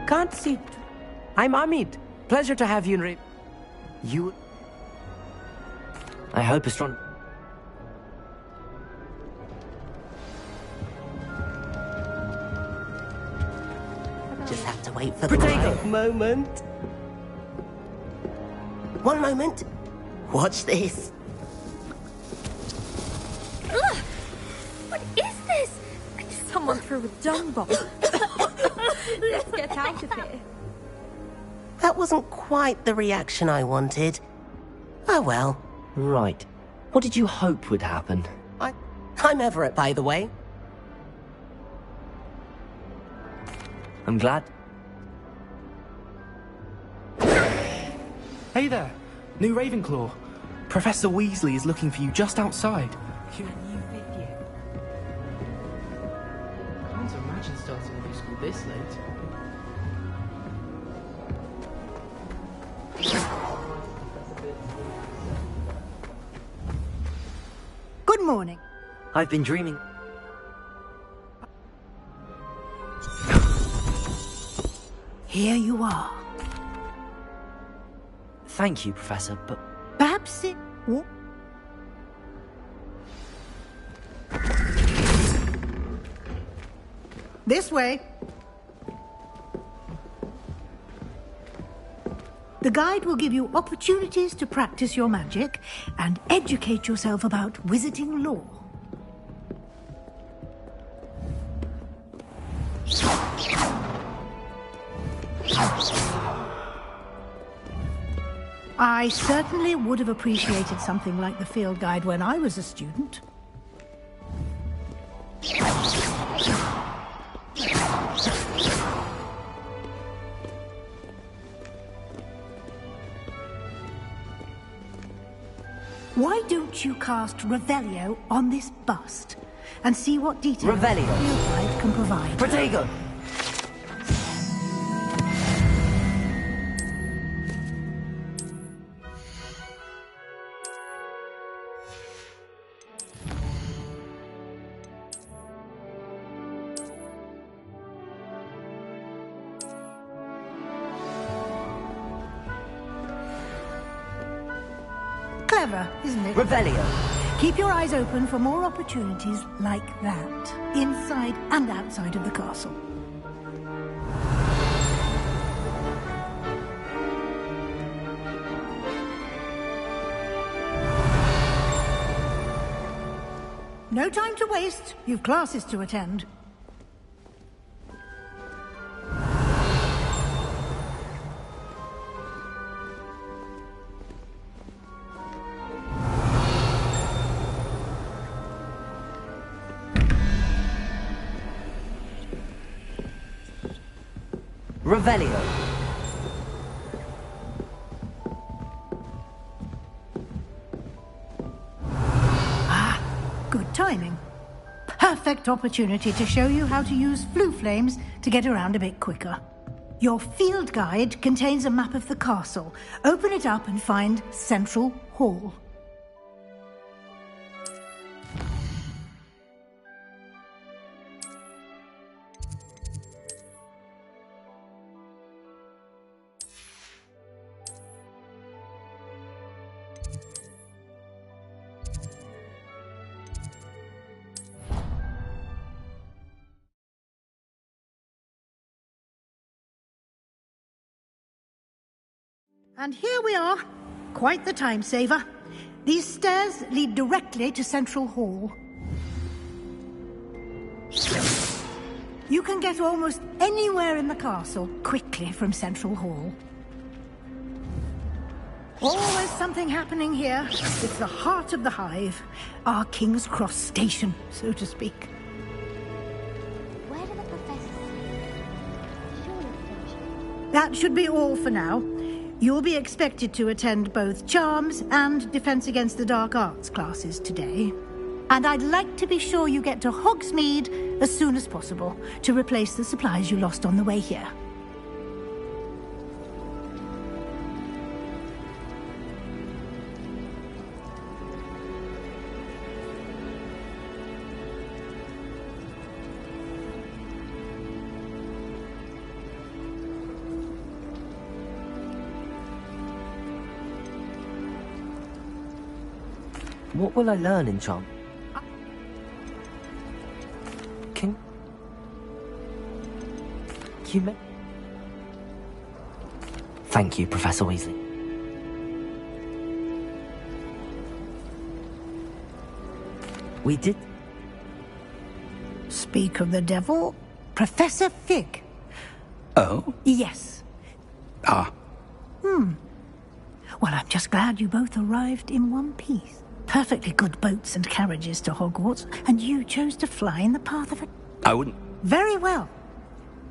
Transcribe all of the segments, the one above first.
Can't see. I'm Amit. Pleasure to have you in You... I hope astronomy... Just have to wait for the Protego! right moment. One moment. Watch this. Ugh! What is this? Someone threw a dung bomb. Let's get out of here. That wasn't quite the reaction I wanted. Oh well. Right. What did you hope would happen? I'm Everett, by the way. I'm glad. Hey there, new Ravenclaw. Professor Weasley is looking for you just outside. Can't imagine starting a new school this late. Good morning. I've been dreaming... Here you are. Thank you, Professor, but... Perhaps it... What? This way. The guide will give you opportunities to practice your magic and educate yourself about wizarding lore. I certainly would have appreciated something like the field guide when I was a student. Why don't you cast Revelio on this bust and see what details the Revelio. field guide can provide? Protego! Clever, isn't it? Revelio! Keep your eyes open for more opportunities like that, inside and outside of the castle. No time to waste. You've classes to attend. Revelio! Good timing. Perfect opportunity to show you how to use flue flames to get around a bit quicker. Your field guide contains a map of the castle. Open it up and find Central Hall. And here we are. Quite the time saver. These stairs lead directly to Central Hall. You can get almost anywhere in the castle quickly from Central Hall. Always something happening here. It's the heart of the hive. Our King's Cross station, so to speak. Where do the professors sleep? Surely finished. That should be all for now. You'll be expected to attend both Charms and Defense Against the Dark Arts classes today. And I'd like to be sure you get to Hogsmeade as soon as possible to replace the supplies you lost on the way here. What will I learn in charm? Can you make... Thank you, Professor Weasley. We did... Speak of the devil, Professor Fig. Oh? Yes. Ah. Well, I'm just glad you both arrived in one piece. Perfectly good boats and carriages to Hogwarts, and you chose to fly in the path of a... I wouldn't... Very well.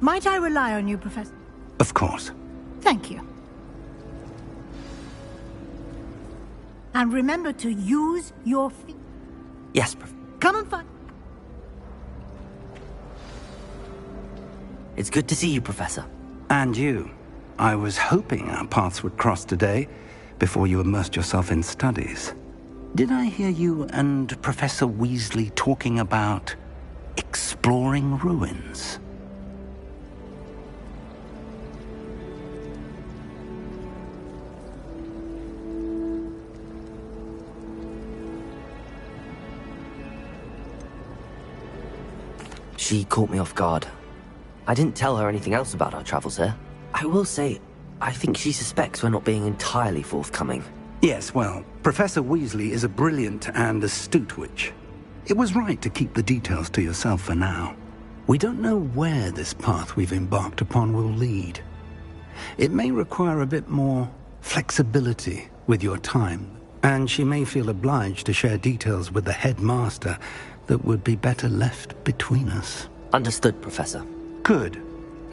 Might I rely on you, Professor? Of course. Thank you. And remember to use your feet. Yes, Professor. Come and find... It's good to see you, Professor. And you. I was hoping our paths would cross today, before you immersed yourself in studies. Did I hear you and Professor Weasley talking about exploring ruins? She caught me off guard. I didn't tell her anything else about our travels here. I will say, I think she suspects we're not being entirely forthcoming. Yes, well, Professor Weasley is a brilliant and astute witch. It was right to keep the details to yourself for now. We don't know where this path we've embarked upon will lead. It may require a bit more flexibility with your time, and she may feel obliged to share details with the headmaster that would be better left between us. Understood, Professor. Good.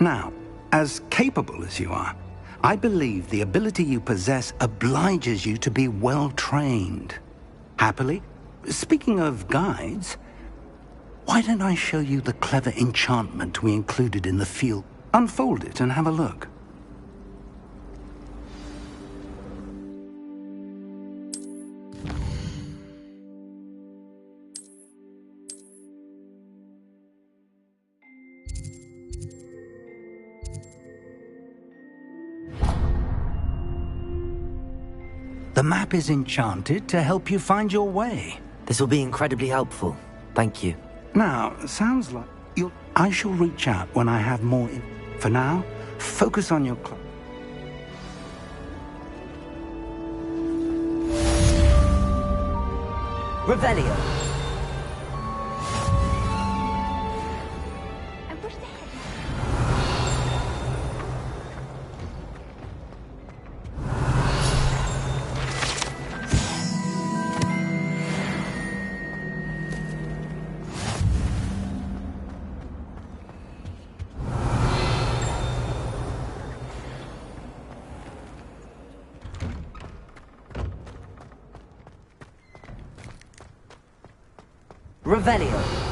Now, as capable as you are, I believe the ability you possess obliges you to be well-trained. Happily, speaking of guides, why don't I show you the clever enchantment we included in the field? Unfold it and have a look. The map is enchanted to help you find your way. This will be incredibly helpful. Thank you. Now, sounds like I shall reach out when I have more For now, focus on your Revelio. I wish they had... Revelio.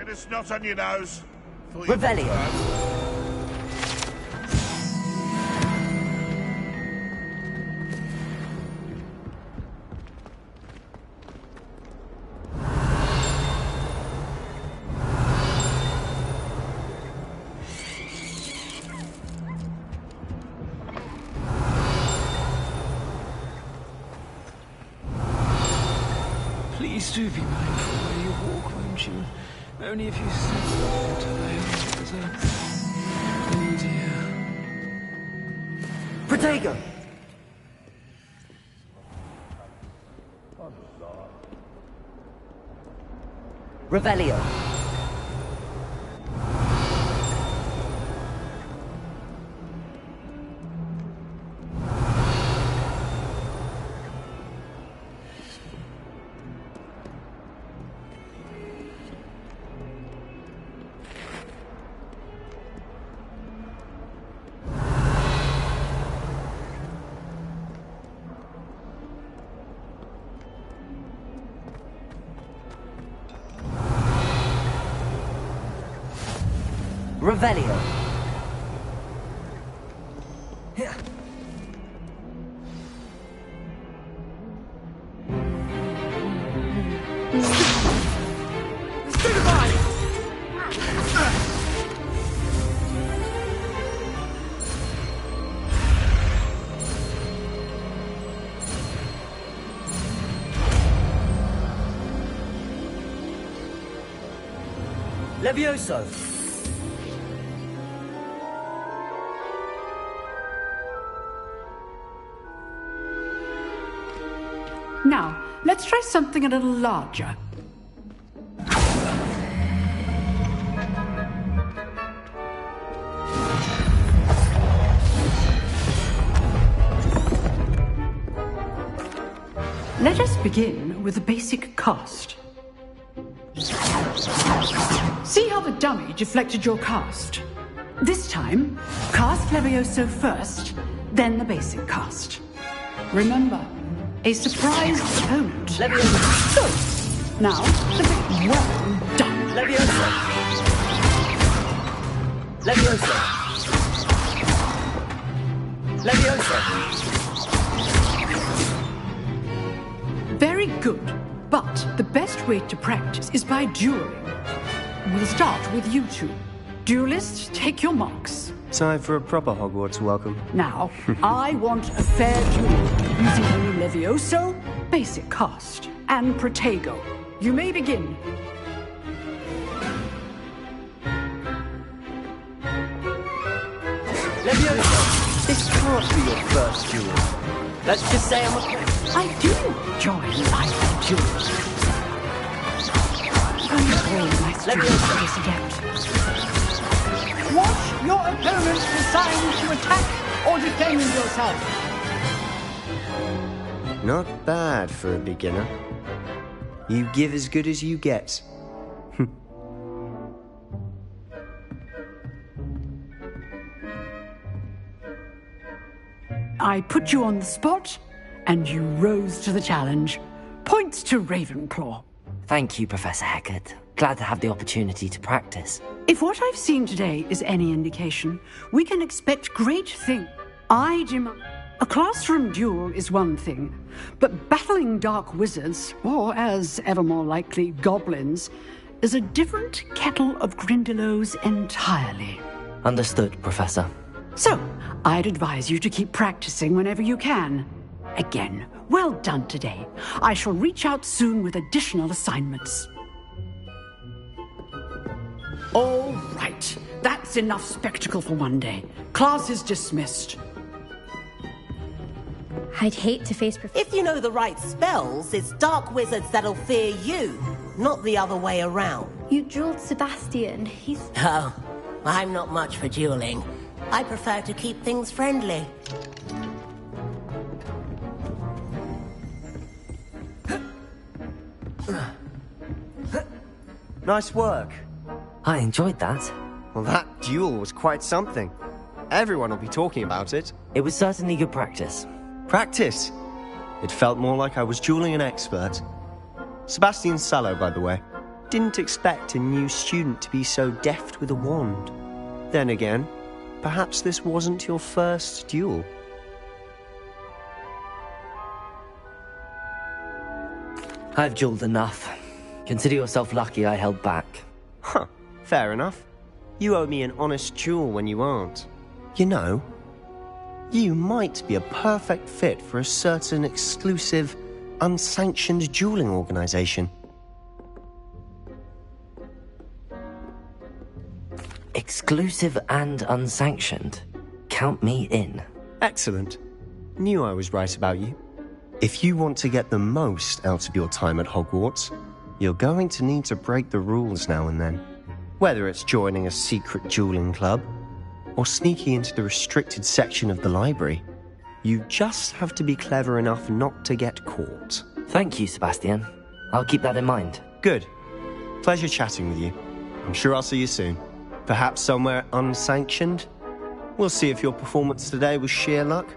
It's not on your nose. Revelio. Please do be mindful where you walk, won't you? Only if you step tired. Oh dear. Protego. Revelio. Revelio. Levioso. Now, let's try something a little larger. Let us begin with the basic cast. See how the dummy deflected your cast? This time, cast Levioso first, then the basic cast. Remember, a surprised opponent. Levioso. Good. Now, the bit well done. Levioso. Levioso. Levioso. Very good. But the best way to practice is by dueling. We'll start with you two. Duelists, take your marks. Time for a proper Hogwarts welcome. Now, I want a fair duel using only Levioso, basic cast, and Protego. You may begin. Levioso. This can't be your first duel. Let's just say I'm a... I do enjoy live duels. Let me this again. Watch your opponent decide to attack or defend yourself. Not bad for a beginner. You give as good as you get. I put you on the spot, and you rose to the challenge. Points to Ravenclaw. Thank you, Professor Hecat. Glad to have the opportunity to practice. If what I've seen today is any indication, we can expect great things. A classroom duel is one thing, but battling dark wizards, or as ever more likely, goblins, is a different kettle of Grindylows entirely. Understood, Professor. So, I'd advise you to keep practicing whenever you can. Again, well done today. I shall reach out soon with additional assignments. All right. That's enough spectacle for one day. Class is dismissed. I'd hate to face If you know the right spells, it's dark wizards that'll fear you, not the other way around. You dueled Sebastian. He's... Oh, I'm not much for dueling. I prefer to keep things friendly. Nice work. I enjoyed that. Well, that duel was quite something. Everyone will be talking about it. It was certainly good practice. Practice? It felt more like I was dueling an expert. Sebastian Sallow, by the way. Didn't expect a new student to be so deft with a wand. Then again, perhaps this wasn't your first duel. I've dueled enough. Consider yourself lucky I held back. Huh, fair enough. You owe me an honest duel when you aren't. You know, you might be a perfect fit for a certain exclusive, unsanctioned dueling organization. Exclusive and unsanctioned. Count me in. Excellent. Knew I was right about you. If you want to get the most out of your time at Hogwarts, you're going to need to break the rules now and then. Whether it's joining a secret dueling club, or sneaking into the restricted section of the library, you just have to be clever enough not to get caught. Thank you, Sebastian. I'll keep that in mind. Good. Pleasure chatting with you. I'm sure I'll see you soon. Perhaps somewhere unsanctioned? We'll see if your performance today was sheer luck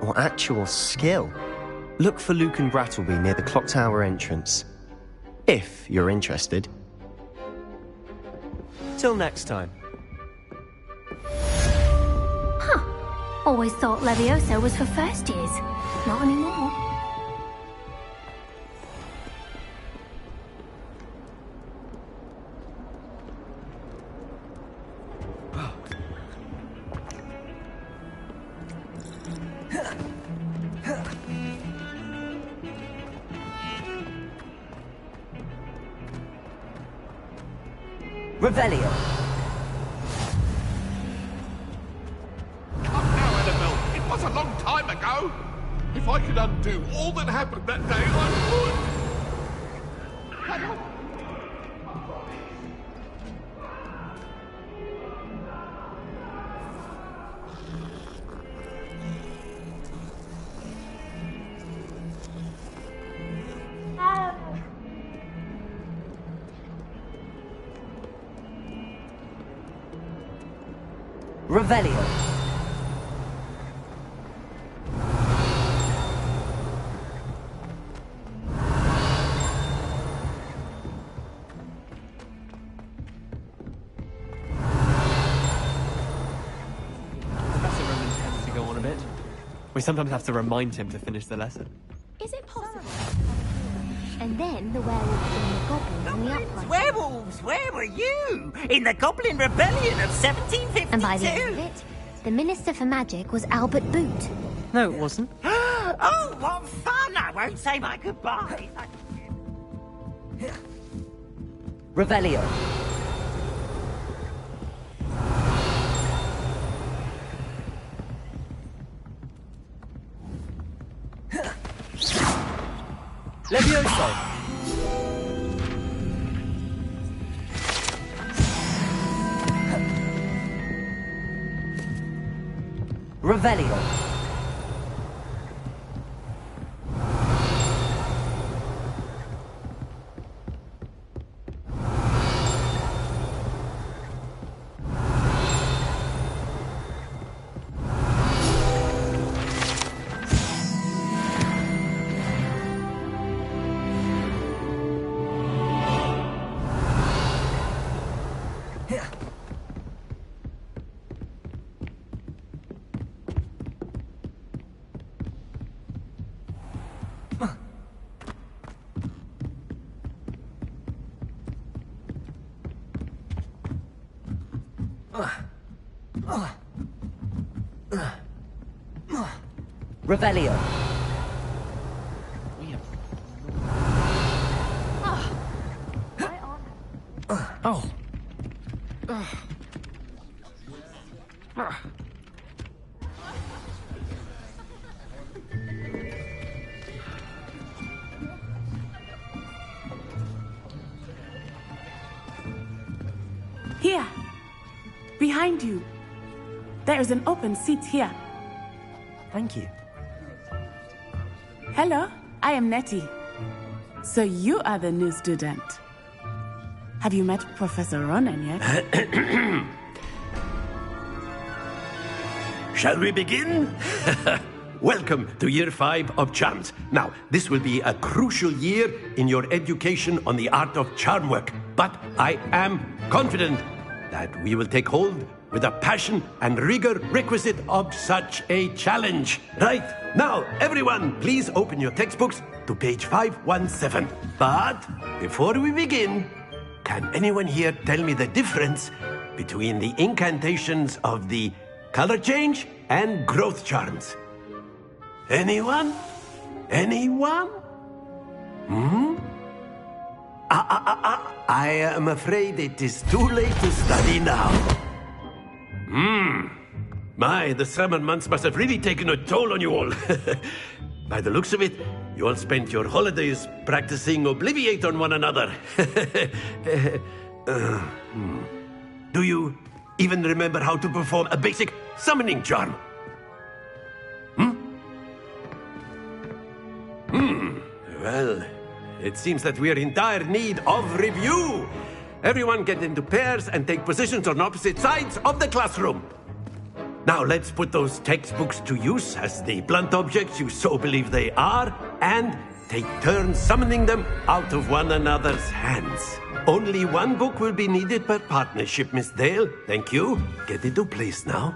or actual skill. Look for Luke and Brattleby near the clock tower entrance. If you're interested. Till next time. Always thought Levioso was for first years. Not anymore. Revelio. Come now, Annabelle. It was a long time ago. If I could undo all that happened that day, I would. Hang on. Revelio. Professor Roman tends to go on a bit. We sometimes have to remind him to finish the lesson. Is it possible? And then the werewolf and the goblin on the uprising. Werewolves, where were you? In the Goblin Rebellion of 1752? And by the end of it, the Minister for Magic was Albert Boot. No, it wasn't. Oh, what fun! I won't say my goodbye. Revelio. Levioso. Revelio. Revelio. Oh. Here. Behind you. There is an open seat here. Thank you. Hello, I am Nettie. So you are the new student. Have you met Professor Ronan yet? Shall we begin? Welcome to Year 5 of Charms. Now, this will be a crucial year in your education on the art of charm work, but I am confident that we will take hold with the passion and rigor requisite of such a challenge. Right, now, everyone, please open your textbooks to page 517. But before we begin, can anyone here tell me the difference between the incantations of the color change and growth charms? Anyone? Anyone? I am afraid it is too late to study now. My, the summer months must have really taken a toll on you all. By the looks of it, you all spent your holidays practicing Obliviate on one another. Do you even remember how to perform a basic summoning charm? Well, it seems that we are in dire need of review. Everyone get into pairs and take positions on opposite sides of the classroom. Now let's put those textbooks to use as the blunt objects you so believe they are, and take turns summoning them out of one another's hands. Only one book will be needed per partnership, Miss Dale. Thank you. Get into place now.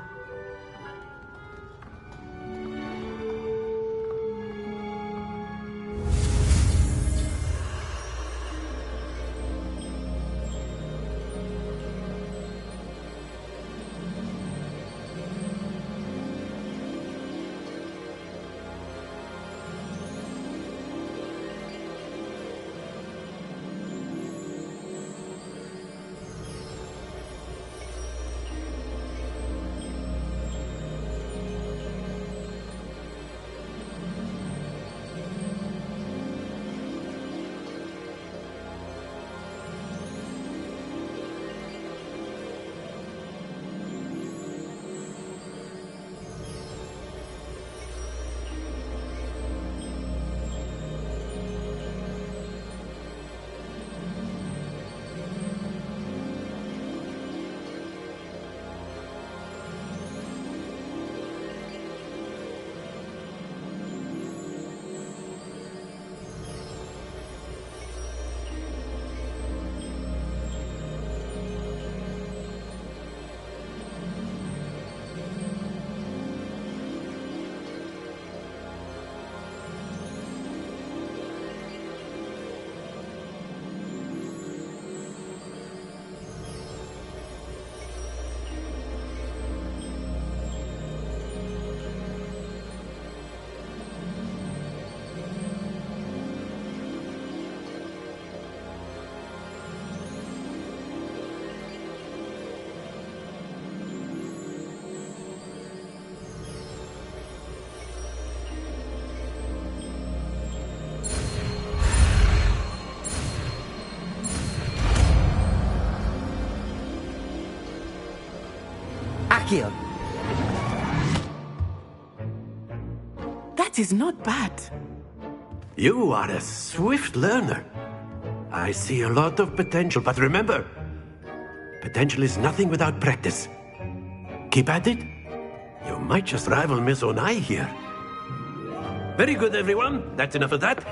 Accio. That is not bad. You are a swift learner. I see a lot of potential, but remember, potential is nothing without practice. Keep at it. You might just rival Miss Onai here. Very good, everyone. That's enough of that.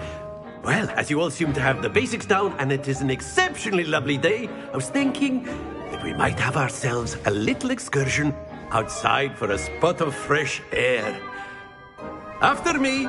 Well, as you all seem to have the basics down, and it is an exceptionally lovely day, I was thinking that we might have ourselves a little excursion outside for a spot of fresh air. After me.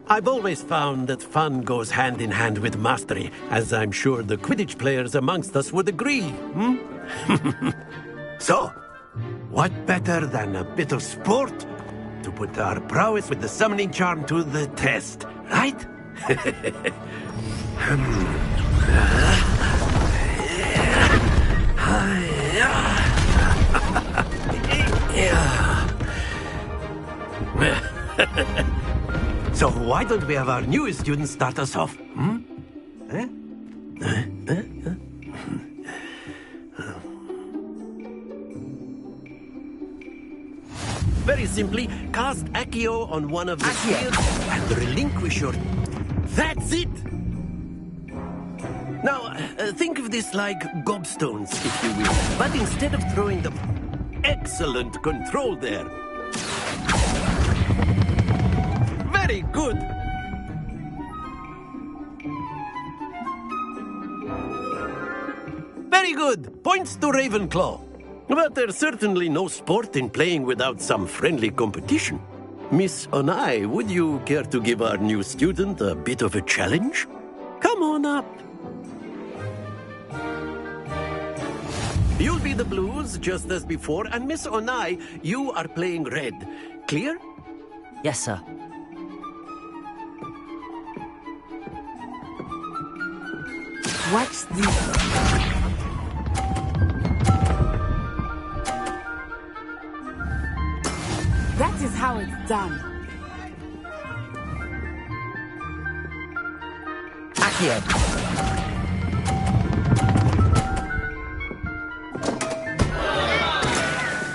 I've always found that fun goes hand in hand with mastery, as I'm sure the Quidditch players amongst us would agree, So, what better than a bit of sport to put our prowess with the summoning charm to the test, right? So why don't we have our newest student start us off? Very simply, cast Accio on one of the shields and relinquish your... That's it! Now, think of this like gobstones, if you will. But instead of throwing them... Excellent control there. Very good. Very good. Points to Ravenclaw. But there's certainly no sport in playing without some friendly competition. Miss Onai, would you care to give our new student a bit of a challenge? Come on up. You'll be the blues, just as before, and Miss Onai, you are playing red. Clear? Yes, sir. Watch this. That is how it's done. Accio.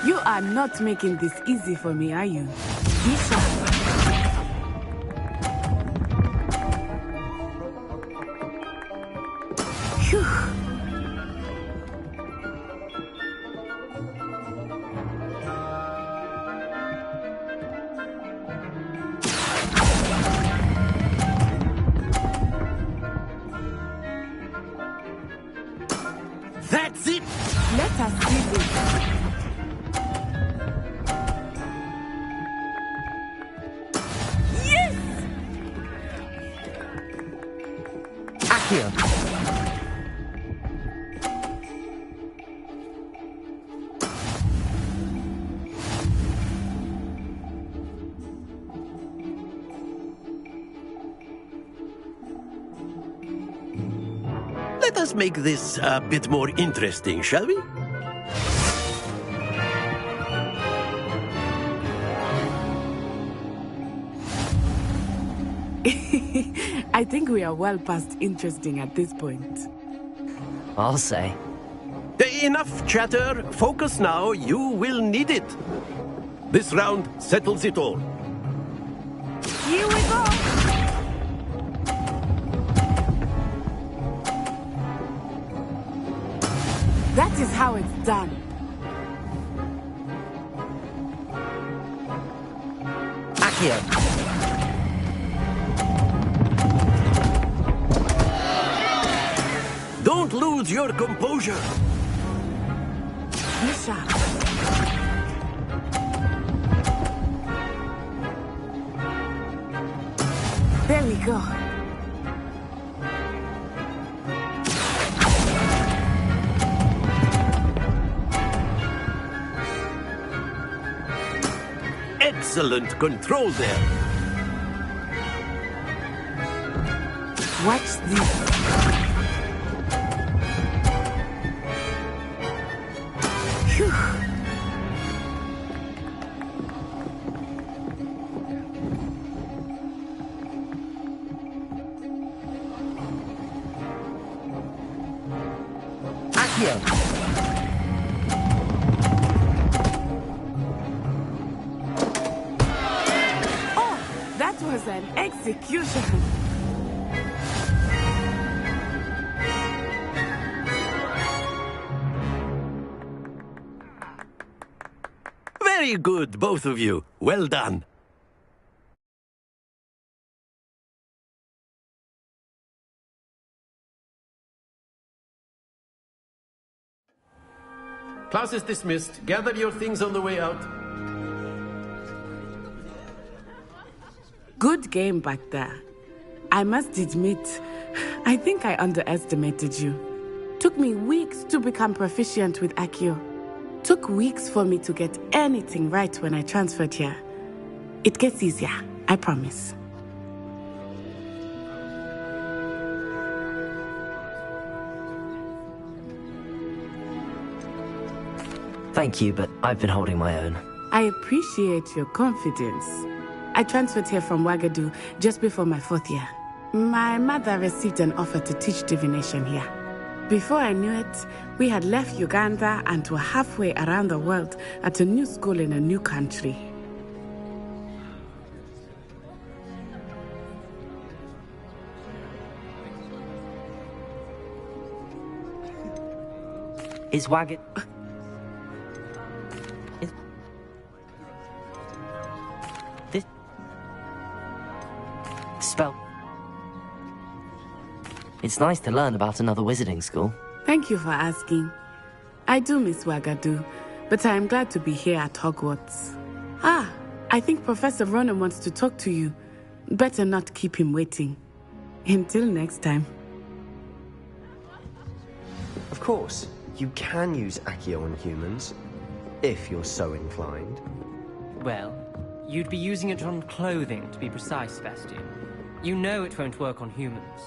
You are not making this easy for me, are you? Be sharp. Phew. That's it! Let us see this. Yes! Accio. Let us make this a bit more interesting, shall we? I think we are well past interesting at this point. I'll say. Enough chatter. Focus now. You will need it. This round settles it all. Here we go! That is how it's done. Accio. Don't lose your composure. Be sharp. There we go. Excellent control there. Watch this. Phew. Accio! Oh, that was an execution. Very good, both of you. Well done. Class is dismissed. Gather your things on the way out. Good game back there. I must admit, I think I underestimated you. Took me weeks to become proficient with Accio. Took weeks for me to get anything right when I transferred here. It gets easier, I promise. Thank you, but I've been holding my own. I appreciate your confidence. I transferred here from Wagadu just before my 4th year. My mother received an offer to teach divination here. Before I knew it, we had left Uganda and were halfway around the world at a new school in a new country. Is Wagadu... This... spell... It's nice to learn about another wizarding school. Thank you for asking. I do miss Wagadu, but I am glad to be here at Hogwarts. Ah, I think Professor Ronan wants to talk to you. Better not keep him waiting. Until next time. Of course, you can use Accio on humans, if you're so inclined. Well, you'd be using it on clothing, to be precise, Sebastian. You know it won't work on humans.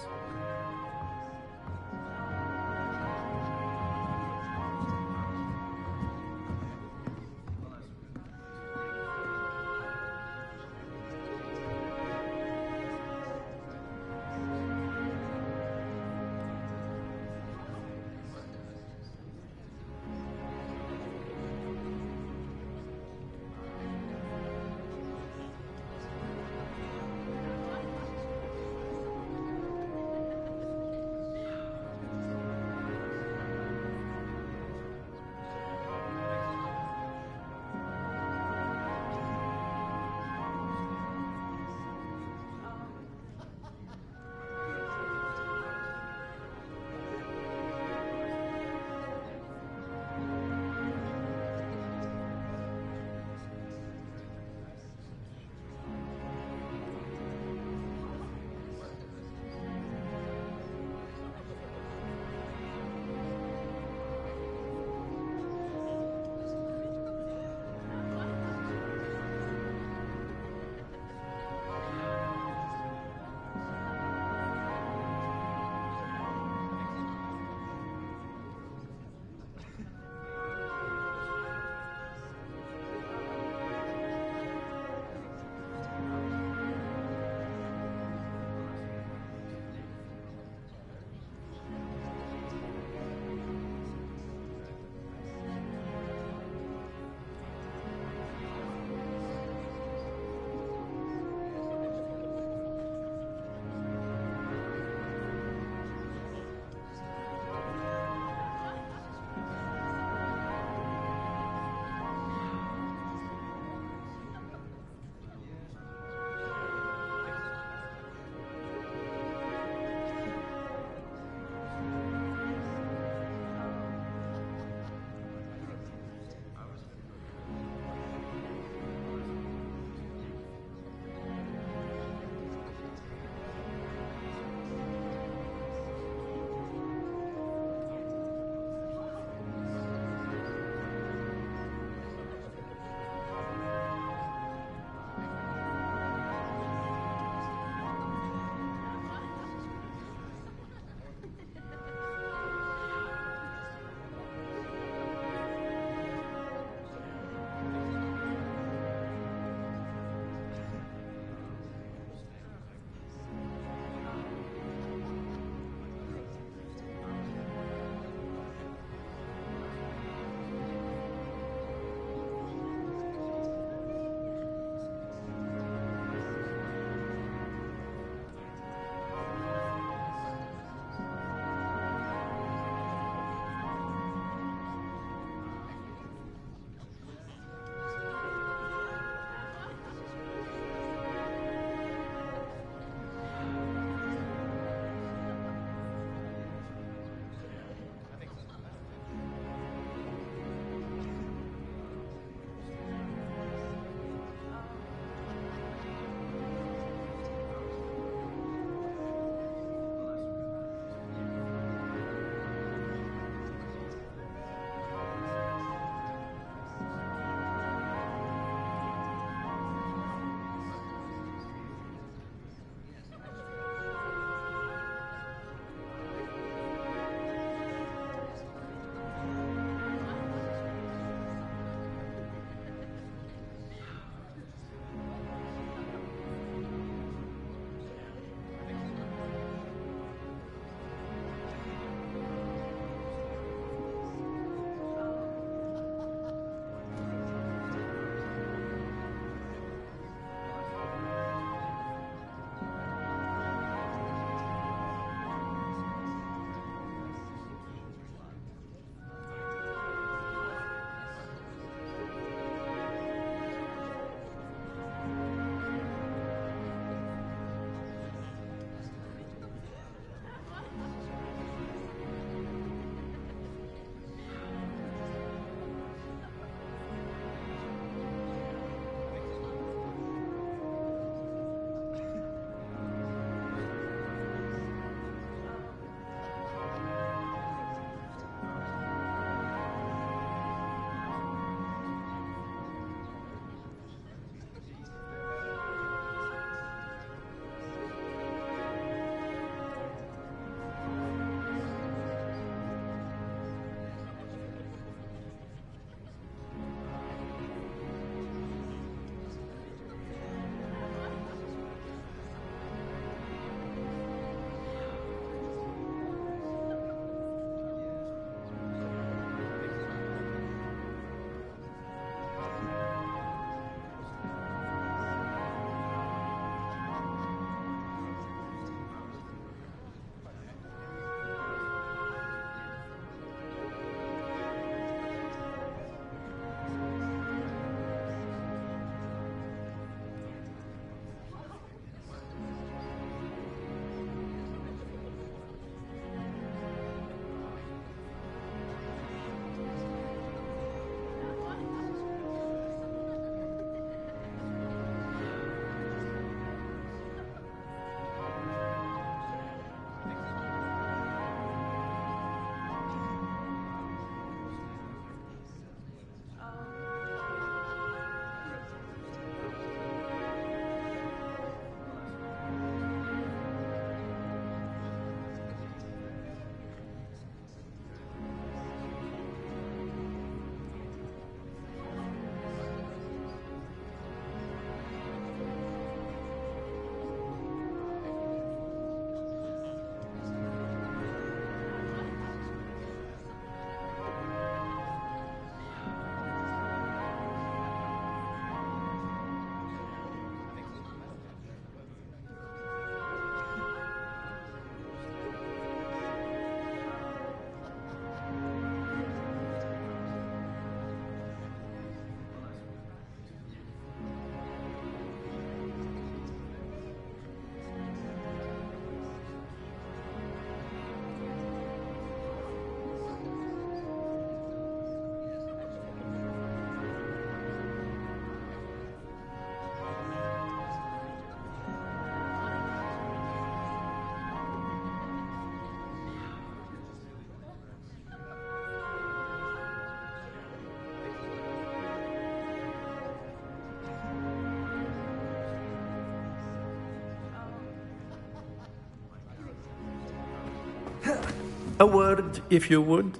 A word, if you would.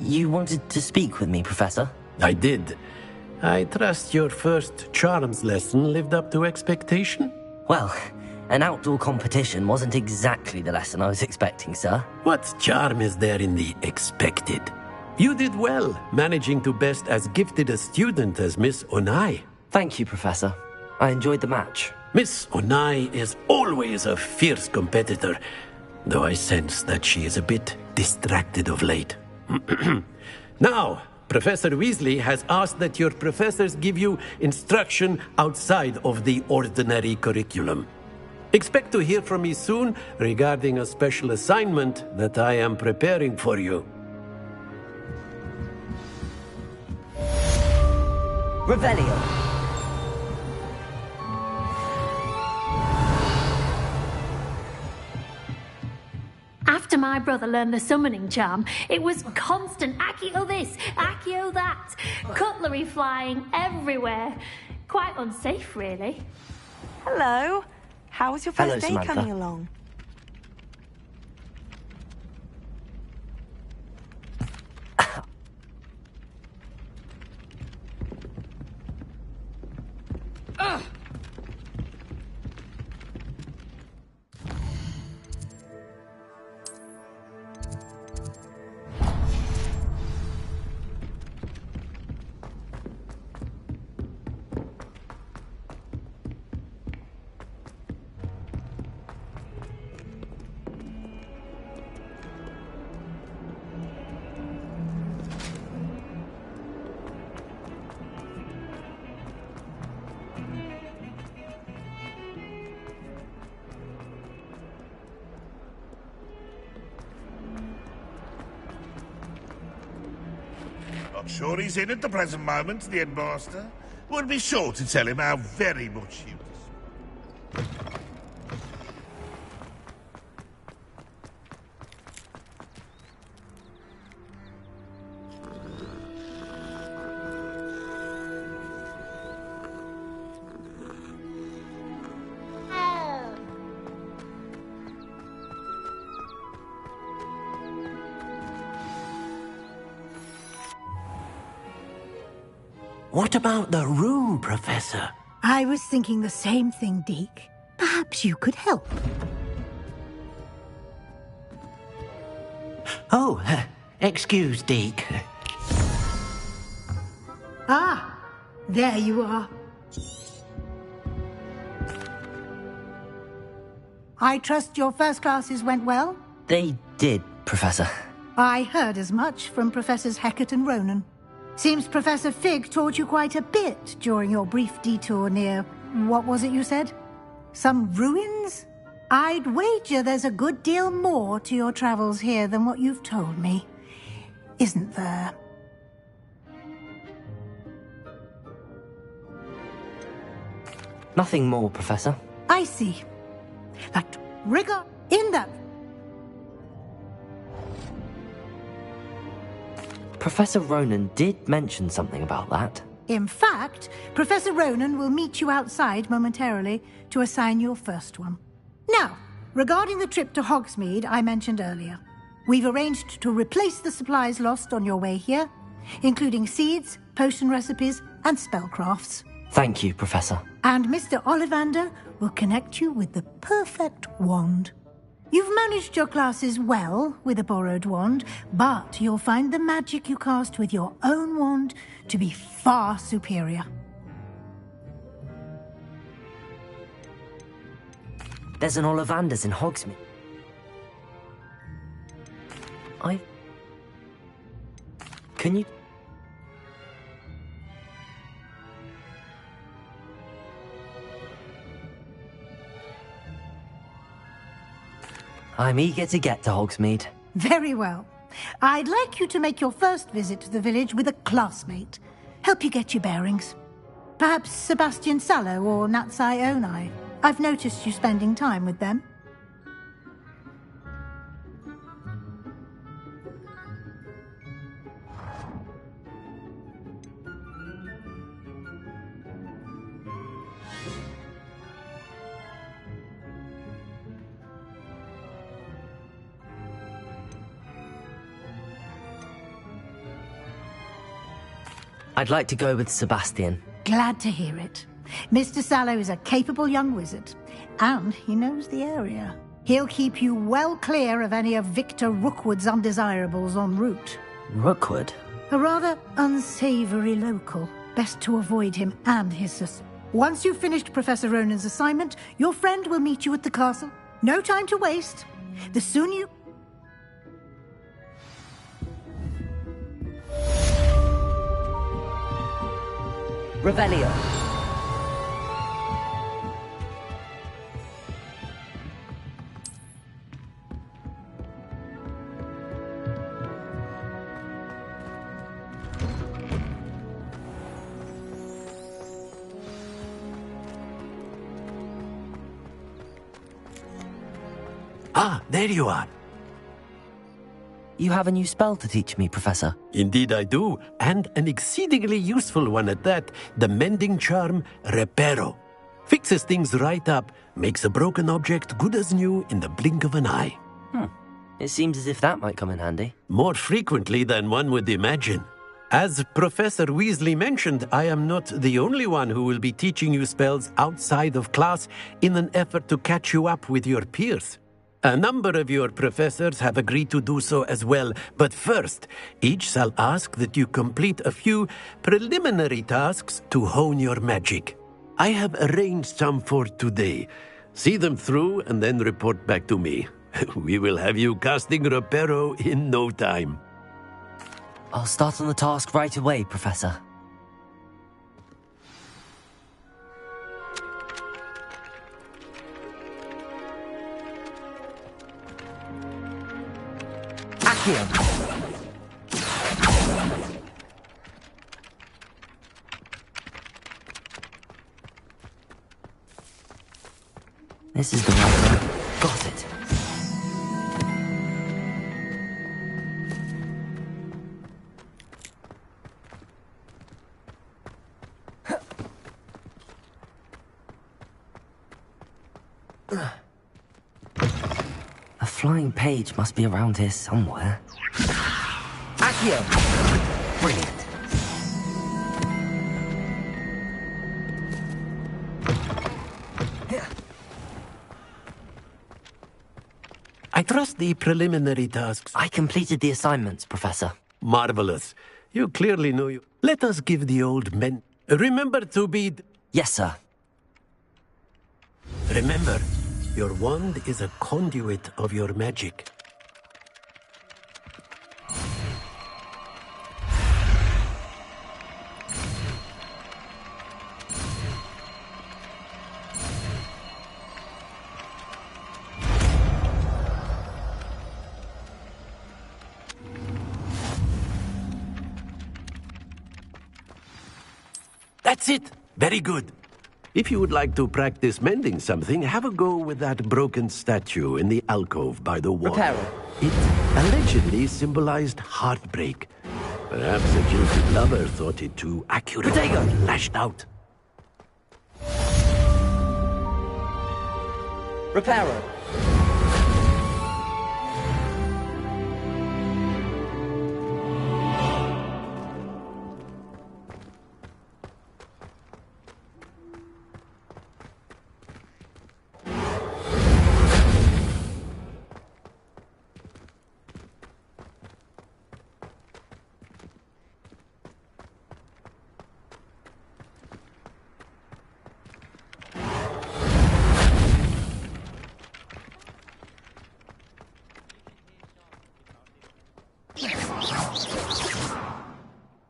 You wanted to speak with me, Professor? I did. I trust your first charms lesson lived up to expectation? Well, an outdoor competition wasn't exactly the lesson I was expecting, sir. What charm is there in the expected? You did well, managing to best as gifted a student as Miss Onai. Thank you, Professor. I enjoyed the match. Miss Onai is always a fierce competitor, though I sense that she is a bit distracted of late. Now, Professor Weasley has asked that your professors give you instruction outside of the ordinary curriculum. Expect to hear from me soon regarding a special assignment that I am preparing for you. Revelio. After my brother learned the summoning charm, it was constant Accio this, Accio that, cutlery flying everywhere. Quite unsafe, really. Hello. How was your Hello, first day Samantha. coming along? Not sure he's in at the present moment, the headmaster. Would be sure to tell him how very much you... What about the room, Professor? I was thinking the same thing, Deke. Perhaps you could help. Oh, excuse, Deke. Ah, there you are. I trust your first classes went well? They did, Professor. I heard as much from Professors Hecat and Ronan. Seems Professor Fig taught you quite a bit during your brief detour near... what was it you said? Some ruins? I'd wager there's a good deal more to your travels here than what you've told me. Isn't there? Nothing more, Professor. I see. That rigor in that... Professor Ronan did mention something about that. In fact, Professor Ronan will meet you outside momentarily to assign your first one. Now, regarding the trip to Hogsmeade I mentioned earlier, we've arranged to replace the supplies lost on your way here, including seeds, potion recipes, and spellcrafts. Thank you, Professor. And Mr. Ollivander will connect you with the perfect wand. You've managed your classes well with a borrowed wand, but you'll find the magic you cast with your own wand to be far superior. There's an Ollivander's in Hogsmeade. Can you... I'm eager to get to Hogsmeade. Very well. I'd like you to make your first visit to the village with a classmate. Help you get your bearings. Perhaps Sebastian Sallow or Natsai Onai. I've noticed you spending time with them. I'd like to go with Sebastian. Glad to hear it. Mr. Sallow is a capable young wizard, and he knows the area. He'll keep you well clear of any of Victor Rookwood's undesirables en route. Rookwood? A rather unsavory local. Best to avoid him and his sus. Once you've finished Professor Ronan's assignment, your friend will meet you at the castle. No time to waste. The sooner you... Revelio. Ah, there you are. You have a new spell to teach me, Professor. Indeed I do, and an exceedingly useful one at that. The mending charm, Reparo. Fixes things right up, makes a broken object good as new in the blink of an eye. It seems as if that might come in handy. More frequently than one would imagine. As Professor Weasley mentioned, I am not the only one who will be teaching you spells outside of class in an effort to catch you up with your peers. A number of your professors have agreed to do so as well, but first, each shall ask that you complete a few preliminary tasks to hone your magic. I have arranged some for today. See them through and then report back to me. We will have you casting Reparo in no time. I'll start on the task right away, Professor. This is the right one. Got it. A flying page must be around here somewhere. Accio! Brilliant. I trust the preliminary tasks. I completed the assignments, Professor. Marvelous. You clearly know you. Let us give the old men... Remember to be... Yes, sir. Remember, your wand is a conduit of your magic. That's it. Very good. If you would like to practice mending something, have a go with that broken statue in the alcove by the wall. Reparo. It allegedly symbolized heartbreak. Perhaps a guilty lover thought it too accurate and lashed out. Reparo.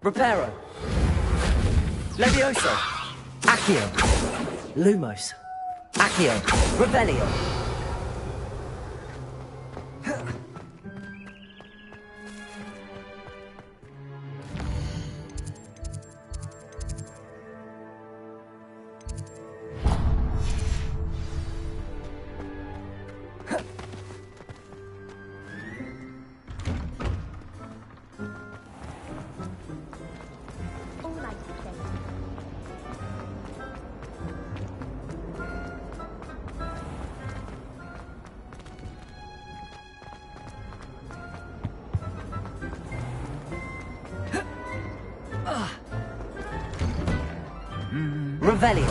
Reparo. Levioso. Accio. Lumos. Accio. Revelio. Revelio.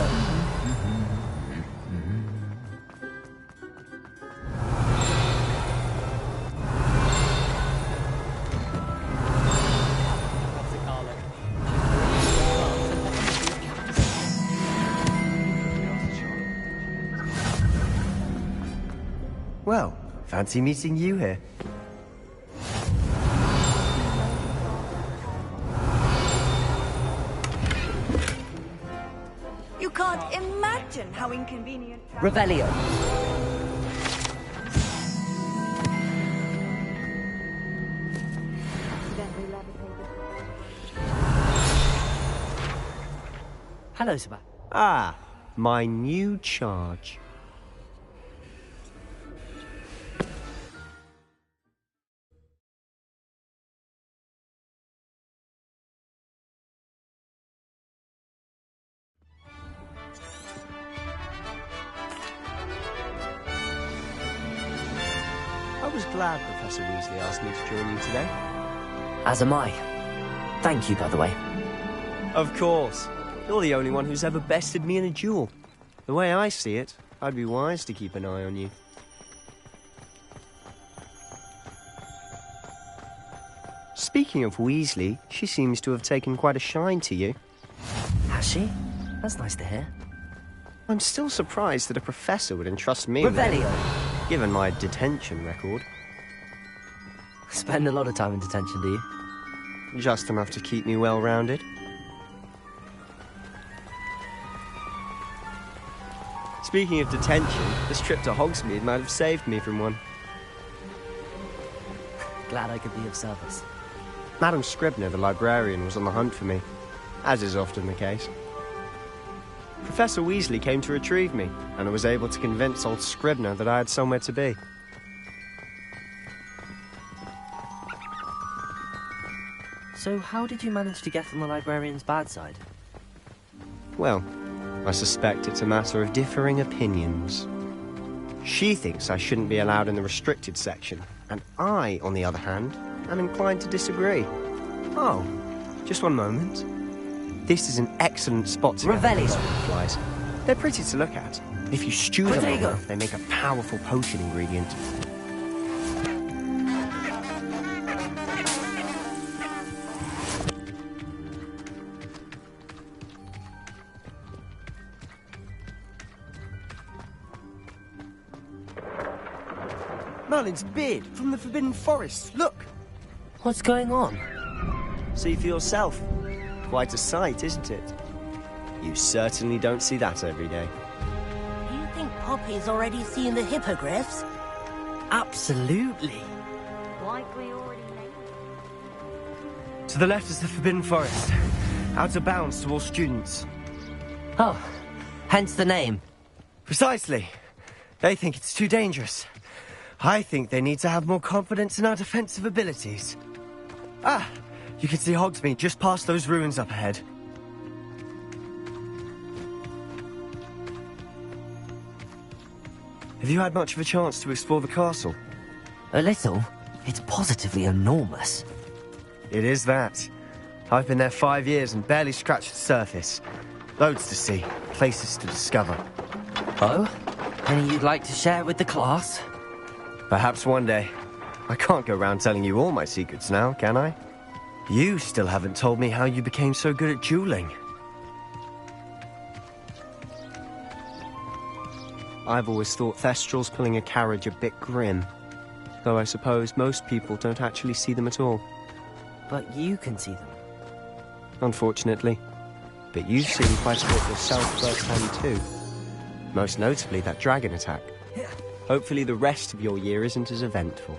Well, fancy meeting you here. You can't imagine how inconvenient... Revelio. Hello, Sebastian. Ah, my new charge. I was glad Professor Weasley asked me to join you today. As am I. Thank you, by the way. Of course. You're the only one who's ever bested me in a duel. The way I see it, I'd be wise to keep an eye on you. Speaking of Weasley, she seems to have taken quite a shine to you. Has she? That's nice to hear. I'm still surprised that a professor would entrust me with Revelio. Given my detention record. Spend a lot of time in detention, do you? Just enough to keep me well-rounded. Speaking of detention, this trip to Hogsmeade might have saved me from one. Glad I could be of service. Madam Scribner, the librarian, was on the hunt for me, as is often the case. Professor Weasley came to retrieve me, and I was able to convince old Scribner that I had somewhere to be. So how did you manage to get on the librarian's bad side? Well, I suspect it's a matter of differing opinions. She thinks I shouldn't be allowed in the restricted section, and I, on the other hand, am inclined to disagree. Oh, just one moment. This is an excellent spot to get these flies. They're pretty to look at. If you stew them long enough, they make a powerful potion ingredient. Merlin's beard from the Forbidden Forest. Look! What's going on? See for yourself. Quite a sight, isn't it? You certainly don't see that every day. Do you think Poppy's already seen the hippogriffs? Absolutely. Like we already know. To the left is the Forbidden Forest. Out of bounds to all students. Oh, hence the name. Precisely. They think it's too dangerous. I think they need to have more confidence in our defensive abilities. Ah, you can see Hogsmeade just past those ruins up ahead. Have you had much of a chance to explore the castle? A little. It's positively enormous. It is that. I've been there 5 years and barely scratched the surface. Loads to see, places to discover. Oh? Any you'd like to share with the class? Perhaps one day. I can't go around telling you all my secrets now, can I? You still haven't told me how you became so good at dueling. I've always thought Thestrals pulling a carriage a bit grim. Though I suppose most people don't actually see them at all. But you can see them. Unfortunately. But you've seen quite a bit yourself firsthand too. Most notably that dragon attack. Hopefully the rest of your year isn't as eventful.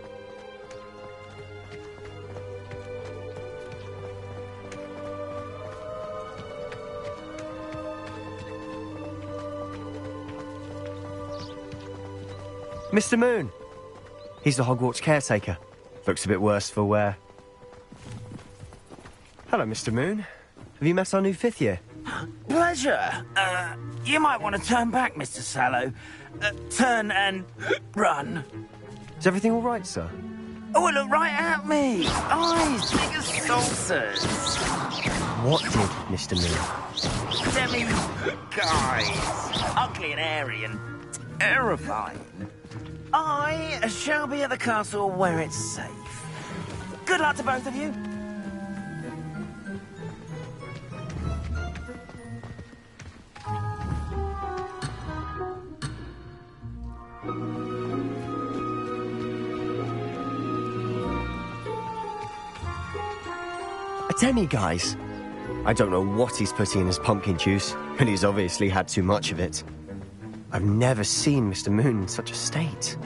Mr. Moon! He's the Hogwarts caretaker. Looks a bit worse for wear. Hello, Mr. Moon. Have you met our new 5th year? Pleasure. You might want to turn back, Mr. Sallow. Turn and run. Is everything all right, sir? Oh, look right at me. Eyes big as saucers. What did Mr. Moon? Demi, guys, ugly and airy and terrifying. I shall be at the castle where it's safe. Good luck to both of you. A demi, guys. I don't know what he's putting in his pumpkin juice, but he's obviously had too much of it. I've never seen Mr. Moon in such a state.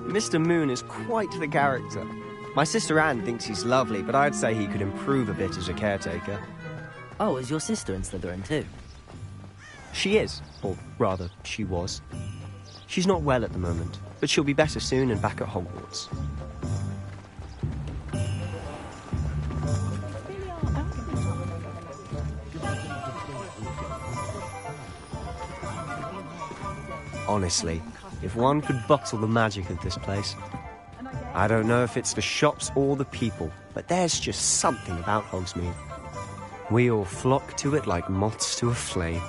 Mr. Moon is quite the character. My sister Anne thinks he's lovely, but I'd say he could improve a bit as a caretaker. Oh, is your sister in Slytherin too? She is, or rather, she was. She's not well at the moment, but she'll be better soon and back at Hogwarts. Honestly, if one could bottle the magic of this place. I don't know if it's the shops or the people, but there's just something about Hogsmeade. We all flock to it like moths to a flame.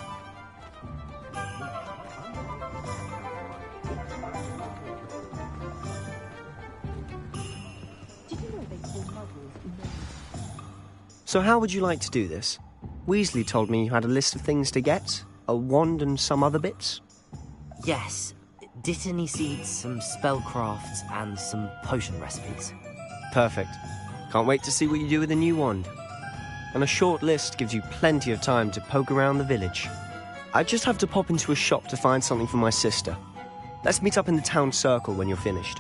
So how would you like to do this? Weasley told me you had a list of things to get, a wand and some other bits. Yes. Dittany seeds, some spellcrafts, and some potion recipes. Perfect. Can't wait to see what you do with the new wand. And a short list gives you plenty of time to poke around the village. I just have to pop into a shop to find something for my sister. Let's meet up in the town circle when you're finished.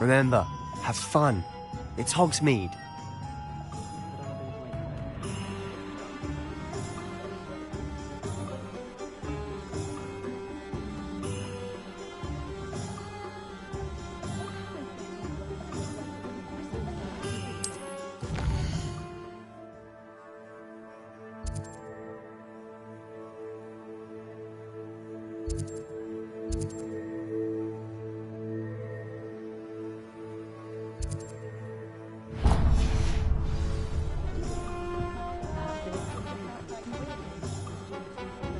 Remember, have fun. It's Hogsmeade.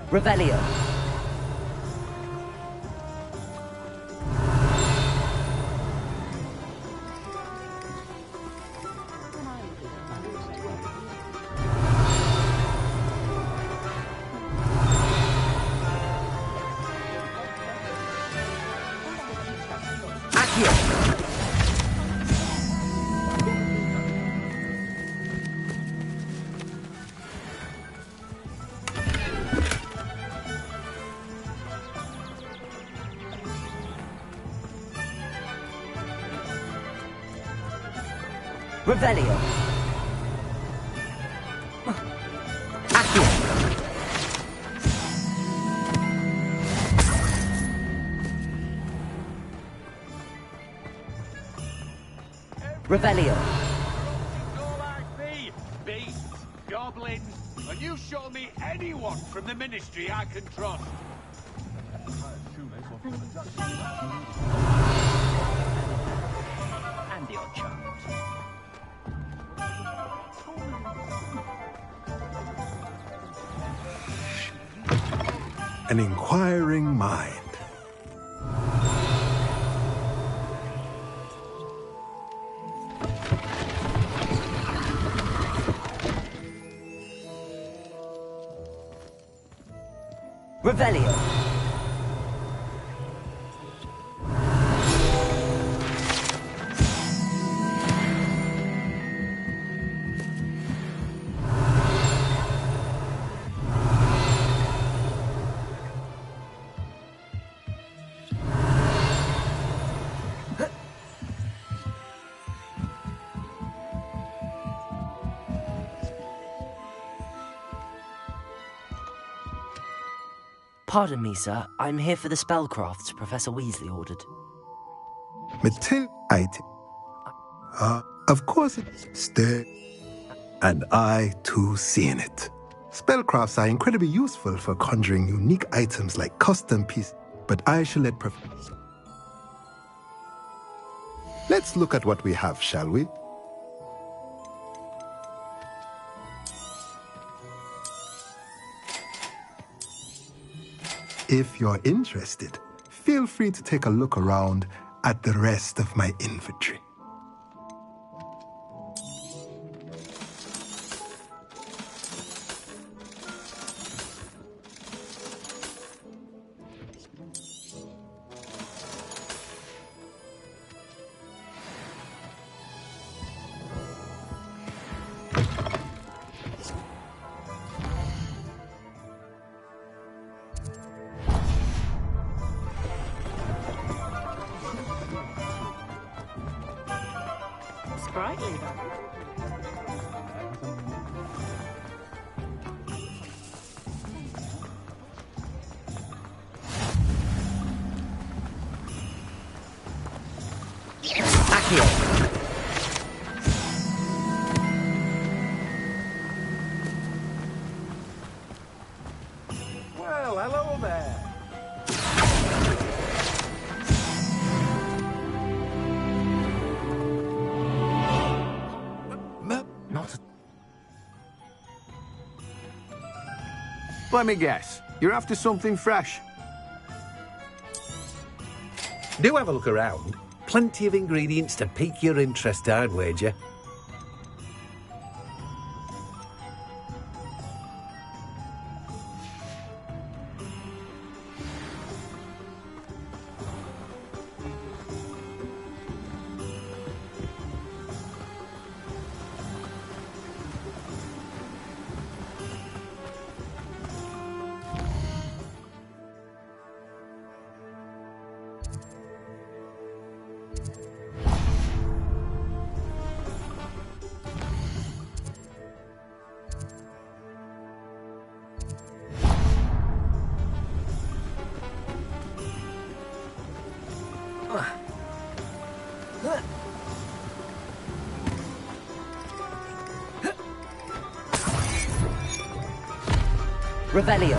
Revelio. Revelio. Accio. Revelio. Beasts, goblins, and you show me anyone from the Ministry I can trust. And the odd child. An inquiring mind. Revelio. Pardon me, sir. I'm here for the spellcrafts Professor Weasley ordered. Of course it's stay. And I, too, see in it. Spellcrafts are incredibly useful for conjuring unique items like custom pieces, but I shall let Professor... Let's look at what we have, shall we? If you're interested, feel free to take a look around at the rest of my inventory. Sprightly, though. Well, hello there. Not. Let me guess. You're after something fresh. Do have a look around. Plenty of ingredients to pique your interest, I'd wager. Revelio.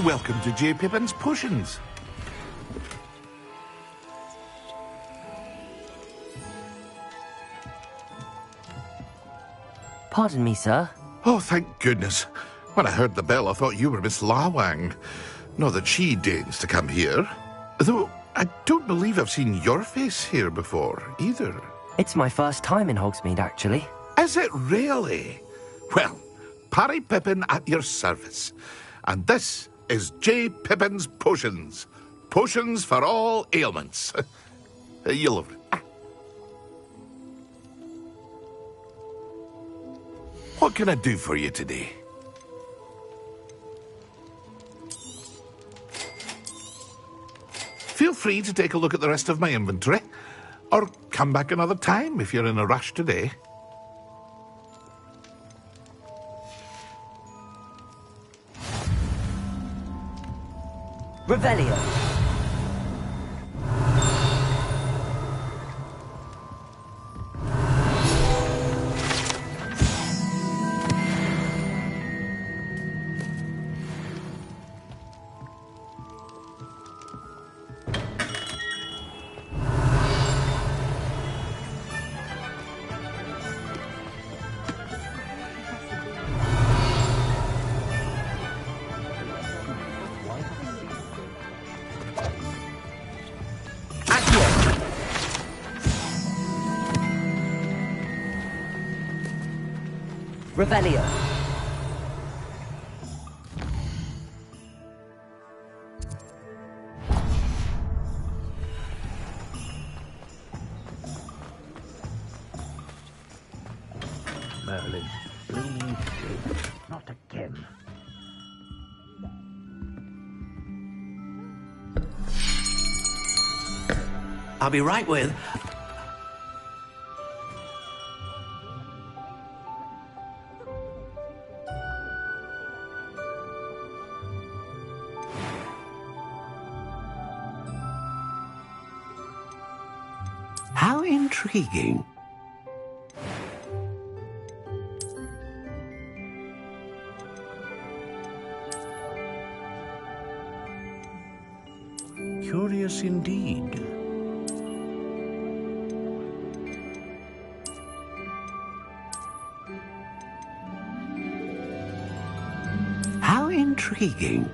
Welcome to J. Pippin's Potions. Pardon me, sir. Oh, thank goodness. When I heard the bell, I thought you were Miss Lawang. Not that she deigns to come here. Though I don't believe I've seen your face here before, either. It's my first time in Hogsmeade, actually. Is it really? Well, Parry Pippin at your service. And this is J. Pippin's Potions. Potions for all ailments. You'll have... What can I do for you today? Feel free to take a look at the rest of my inventory, or come back another time if you're in a rush today. Revelio. Revelio. Merlin, please, not again. I'll be right with... How intriguing. Curious indeed. How intriguing.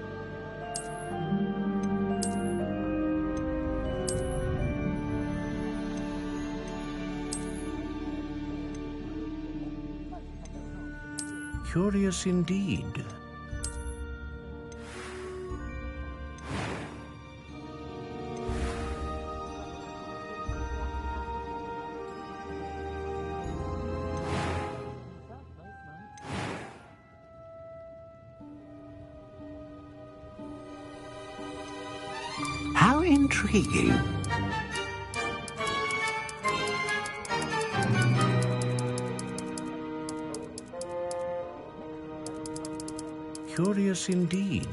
Curious indeed. How intriguing. Curious indeed.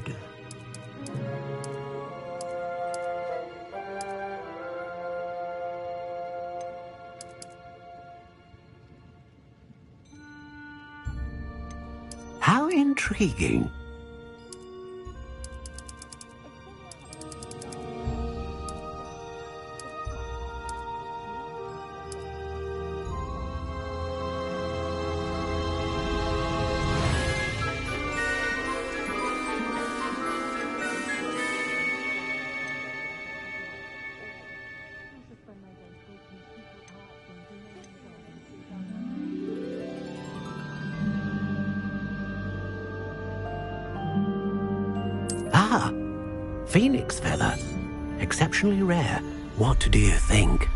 How intriguing. Ah, phoenix feather. Exceptionally rare. What do you think?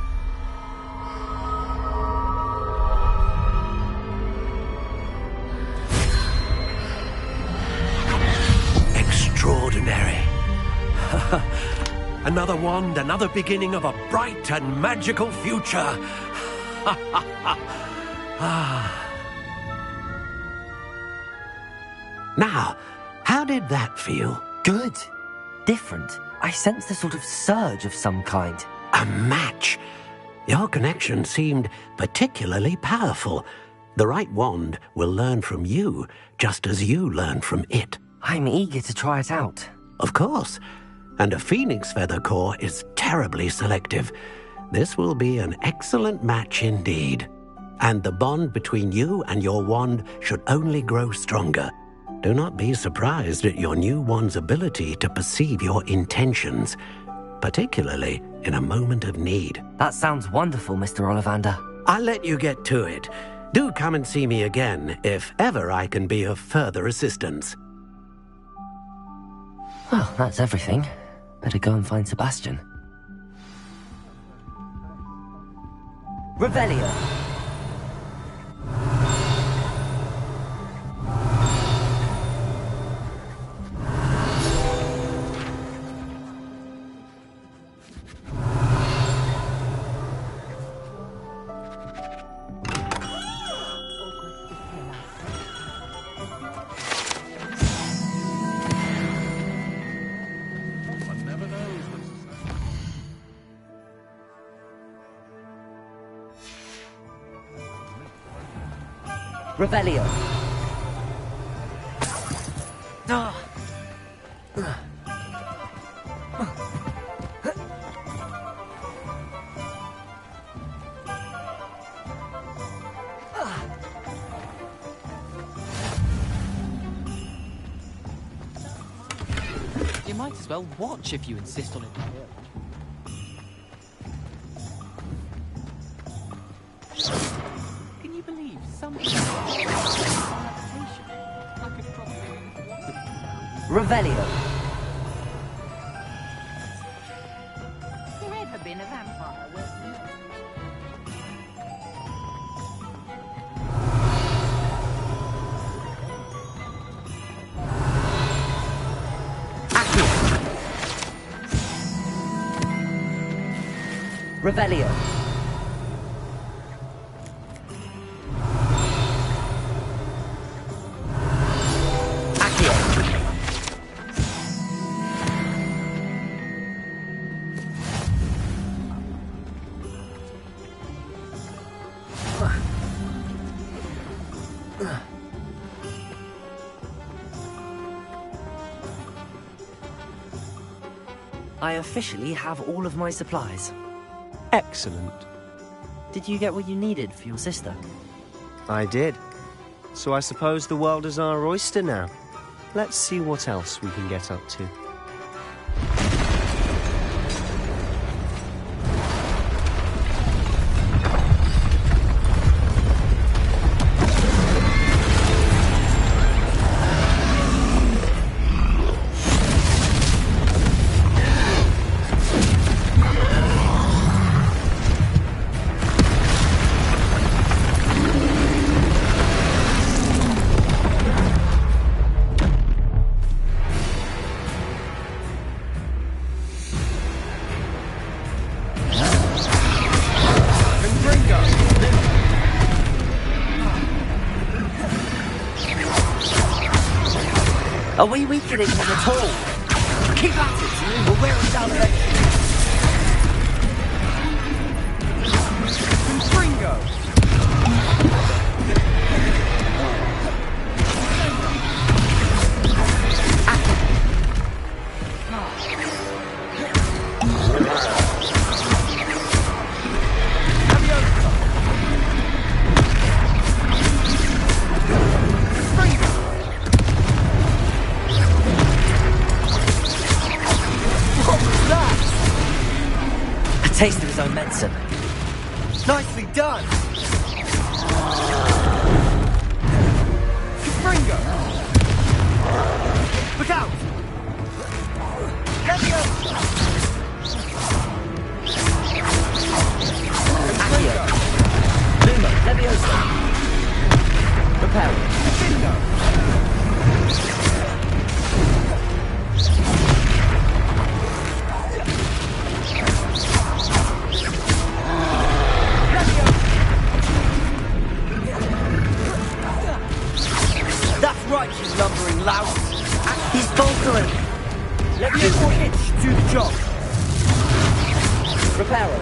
Extraordinary. Another wand, another beginning of a bright and magical future. Now, how did that feel? Good. Different. I sensed a sort of surge of some kind. A match. Your connection seemed particularly powerful. The right wand will learn from you, just as you learn from it. I'm eager to try it out. Of course. And a phoenix feather core is terribly selective. This will be an excellent match indeed. And the bond between you and your wand should only grow stronger. Do not be surprised at your new wand's ability to perceive your intentions, particularly in a moment of need. That sounds wonderful, Mr. Ollivander. I'll let you get to it. Do come and see me again if ever I can be of further assistance. Well, that's everything. Better go and find Sebastian. Revelio! Revelio. You might as well watch if you insist on it. Can you believe something? Revelio. There ever been a vampire worth Revelio. I officially have all of my supplies. Excellent. Did you get what you needed for your sister? I did. So I suppose the world is our oyster now. let's see what else we can get up to. Are we weakening him at all? Keep at it, we'll wear him down eventually. Confringo! Taste of his own medicine. Nicely done! Confringo! Look out! Leviosa! Accio! Lumo, Leviosa! Repel! That's right, you lumbering lout! He's faltering! Leviosa hitch, do the job! Reparo!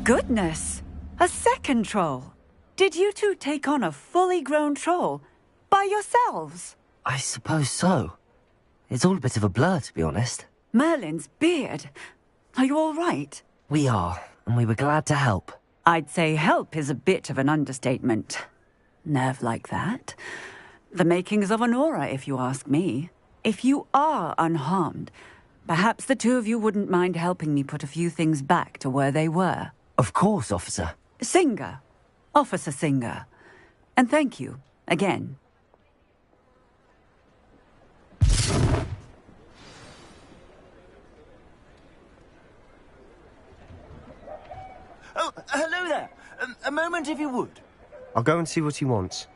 Goodness! A second troll! Did you two take on a fully grown troll? By yourselves? I suppose so. It's all a bit of a blur, to be honest. Merlin's beard. Are you all right? We are, and we were glad to help. I'd say help is a bit of an understatement. Nerve like that. The makings of an aura, if you ask me. If you are unharmed, perhaps the two of you wouldn't mind helping me put a few things back to where they were. Of course, officer. Singer. Officer Singer. And thank you, again. Oh, hello there. A moment, if you would. I'll go and see what he wants.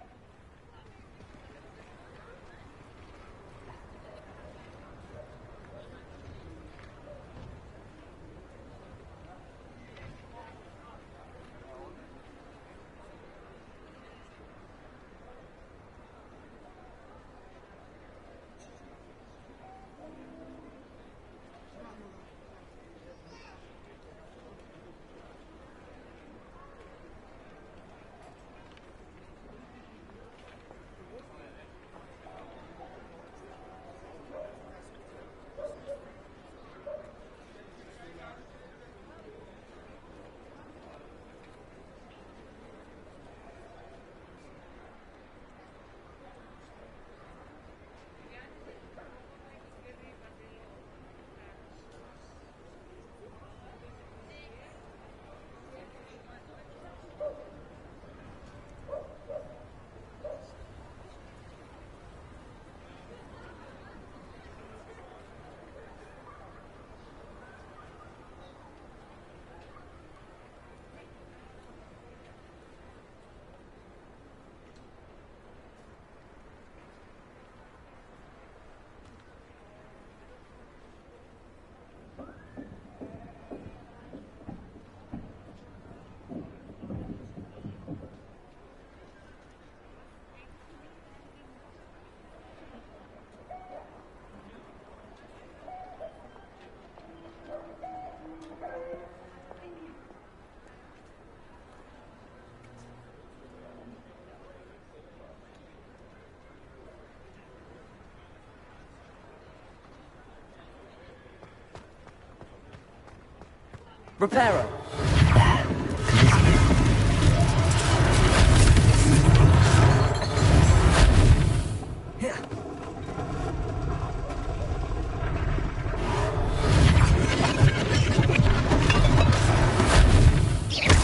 Reparo.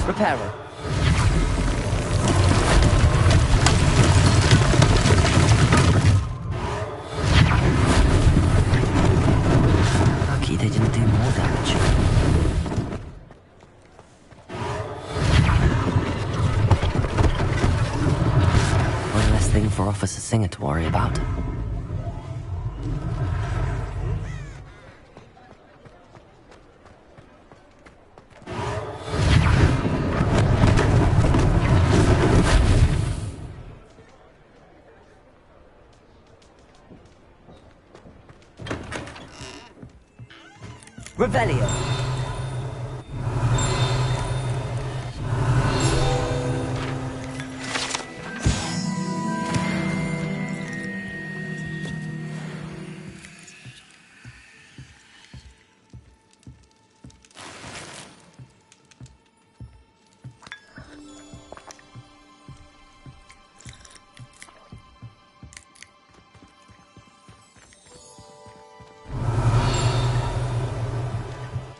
Reparo. Lucky they didn't do more damage. One less thing for Officer Singer to worry about. Revelio.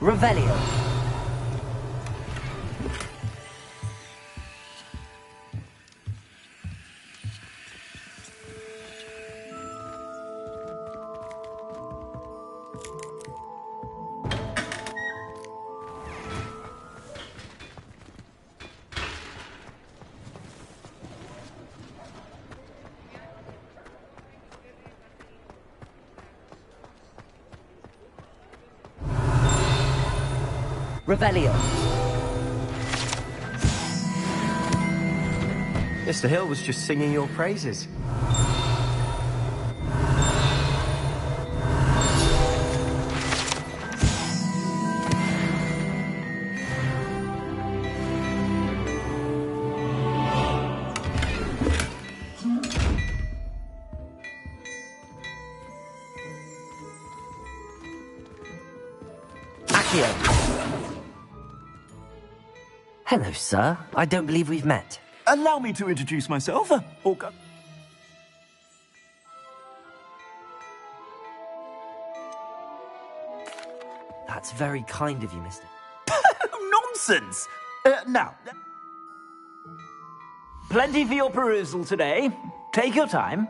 Revelio. Revelio. Mr. Hill was just singing your praises. Hello, sir. I don't believe we've met. Allow me to introduce myself, Hawker. That's very kind of you, mister. Nonsense! Now, plenty for your perusal today. Take your time.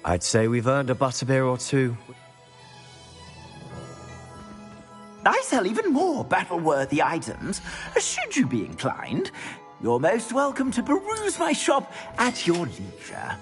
I'd say we've earned a butterbeer or two. I sell even more battle-worthy items, should you be inclined. You're most welcome to peruse my shop at your leisure.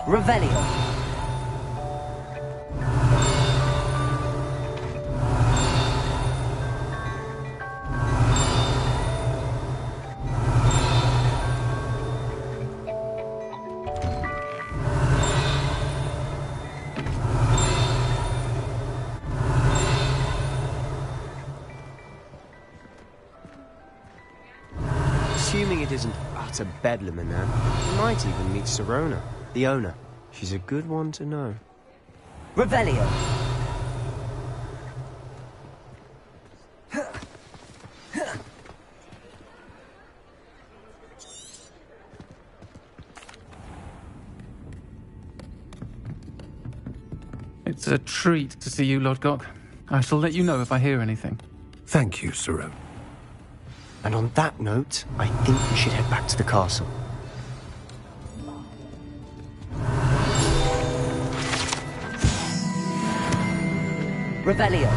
Revelio. Assuming it isn't utter bedlam in there, you might even meet Sirona, the owner. She's a good one to know. Revelio. It's a treat to see you, Lodgok. I shall let you know if I hear anything. Thank you, Sirona. And on that note, I think we should head back to the castle. Revelio.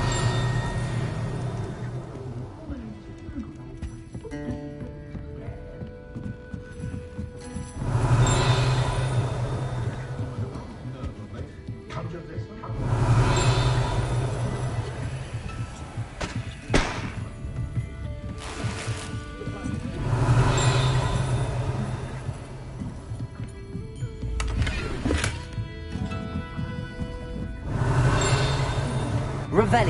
Revelio.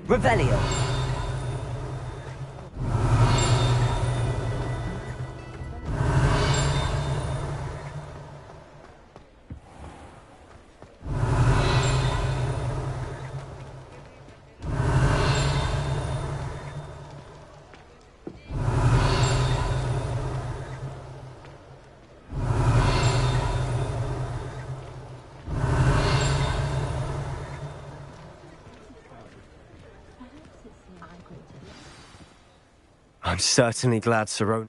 Revelio. I'm certainly glad Sirona...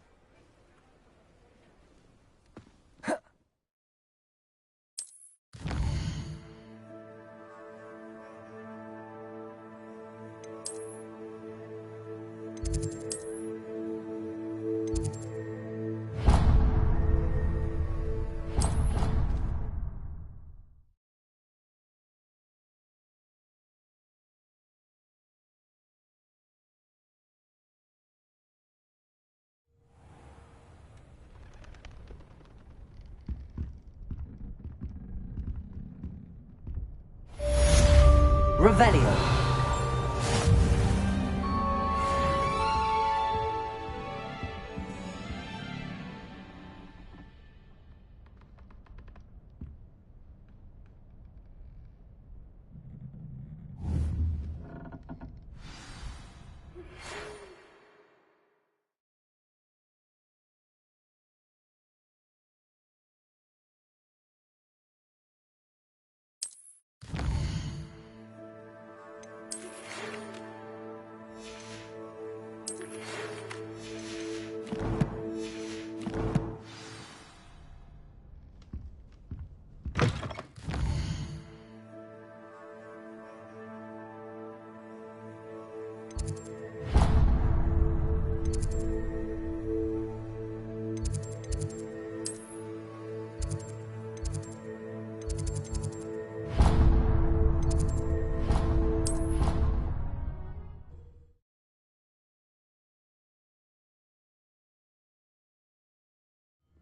Revelio.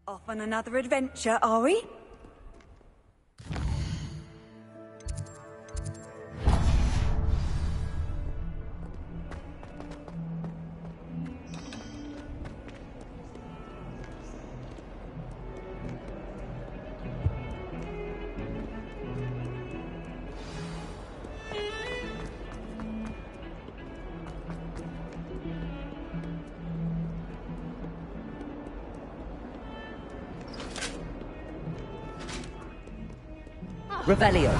Off on another adventure, are we? Revelio.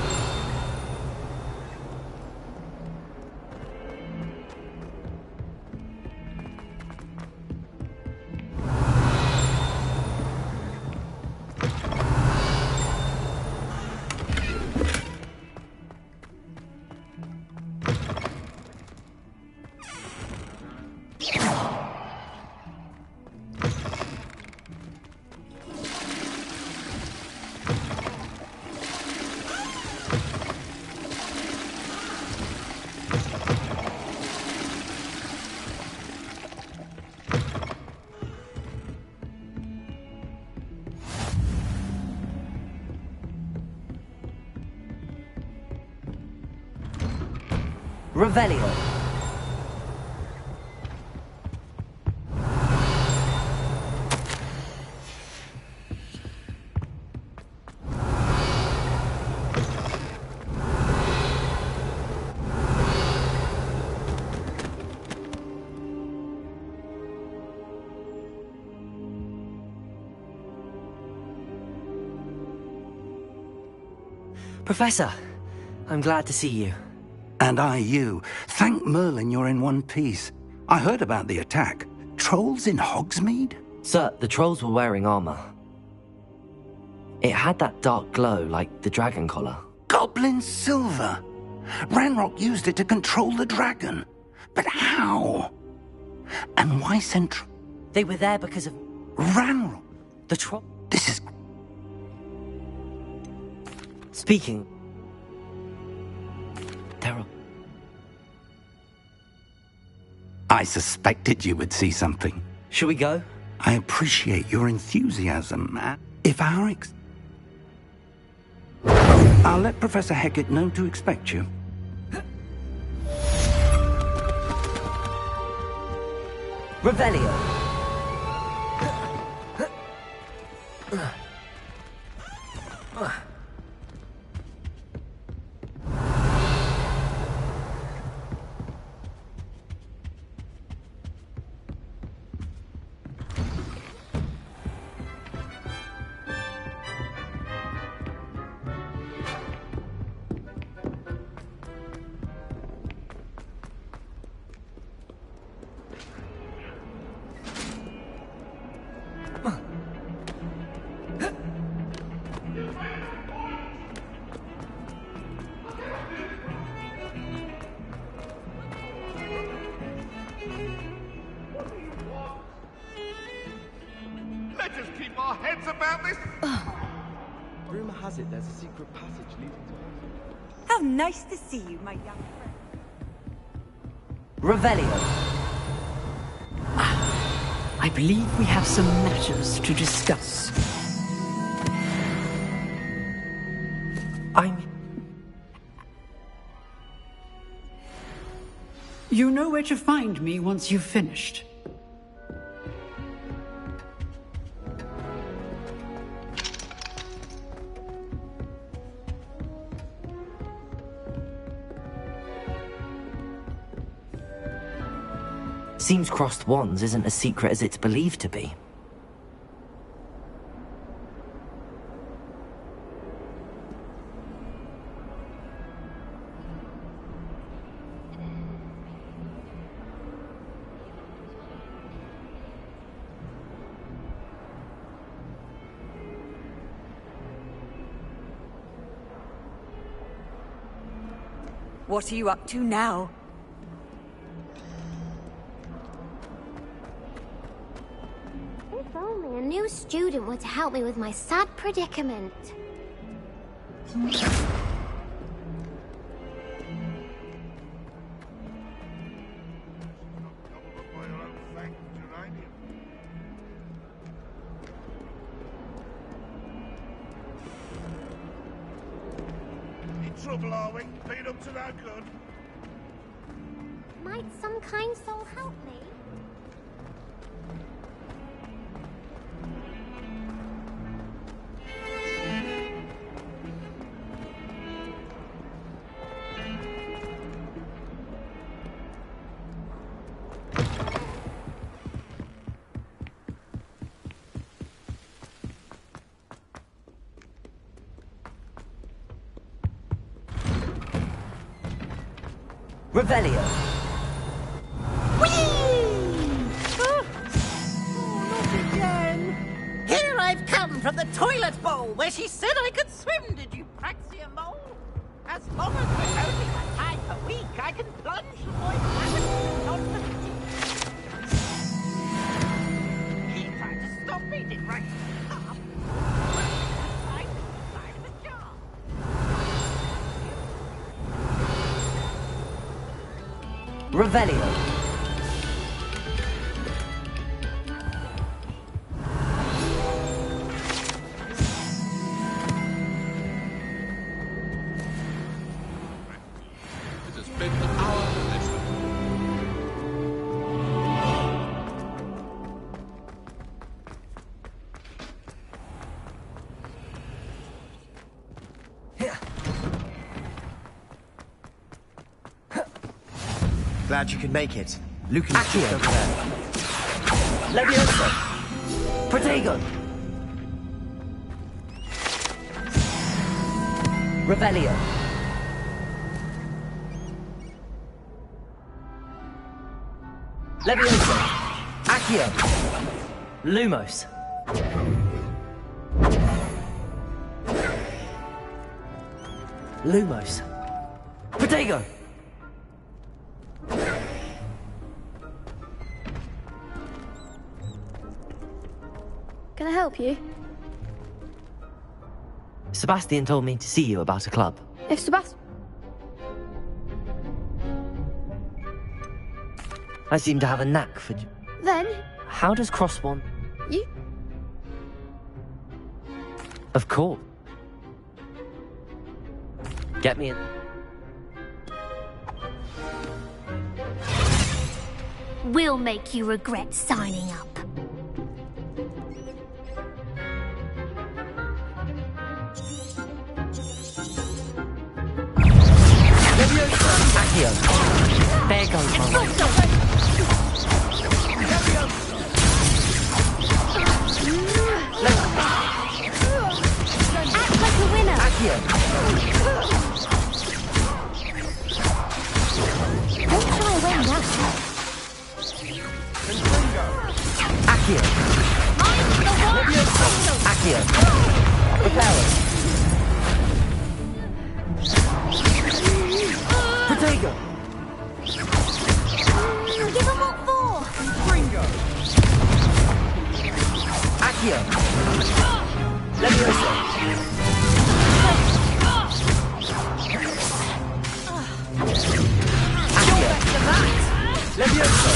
Revelio. Professor, I'm glad to see you. And I you. Thank Merlin you're in one piece. I heard about the attack. Trolls in Hogsmeade? Sir, the trolls were wearing armor. It had that dark glow like the dragon collar. Goblin silver! Ranrock used it to control the dragon. But how? And why send... They were there because of... Ranrock? The troll... This is... Speaking... Terror. I suspected you would see something. Shall we go? I appreciate your enthusiasm. If our I'll let Professor Hecat know to expect you. Revelio. Let us keep our heads about this. Rumor has it there's a secret passage leading to... How nice to see you, my young friend. Revelio. I believe we have some matters to discuss. You know where to find me once you've finished. Seems crossed wands isn't as secret as it's believed to be. What are you up to now? If only a new student were to help me with my sad predicament. In trouble, are we? Been up to no good? Might some kind soul help me? Revelio. Here I've come from the toilet bowl where she said I could swim. Did you praxia mole? As long as we're only a time per week, I can plunge the boy confidently. He tried to stop me, did right? Revelio. It has been our Glad you could make it. Lucan is Accio. just over there. Leviosa! Protego! Revelio! Leviosa! Accio! Lumos! Lumos! Protego! Can I help you? Sebastian told me to see you about a club. If Sebastian... I seem to have a knack for... Then, How does Crossborn... you... Of course. Get me in. We'll make you regret signing up. Accio! There goes my way. Act like a winner! Accio! Don't try and win that. Accio! Accio! Repel! Protego! Give him what for! Ringo! Accio! Leviosa! Accio! Leviosa!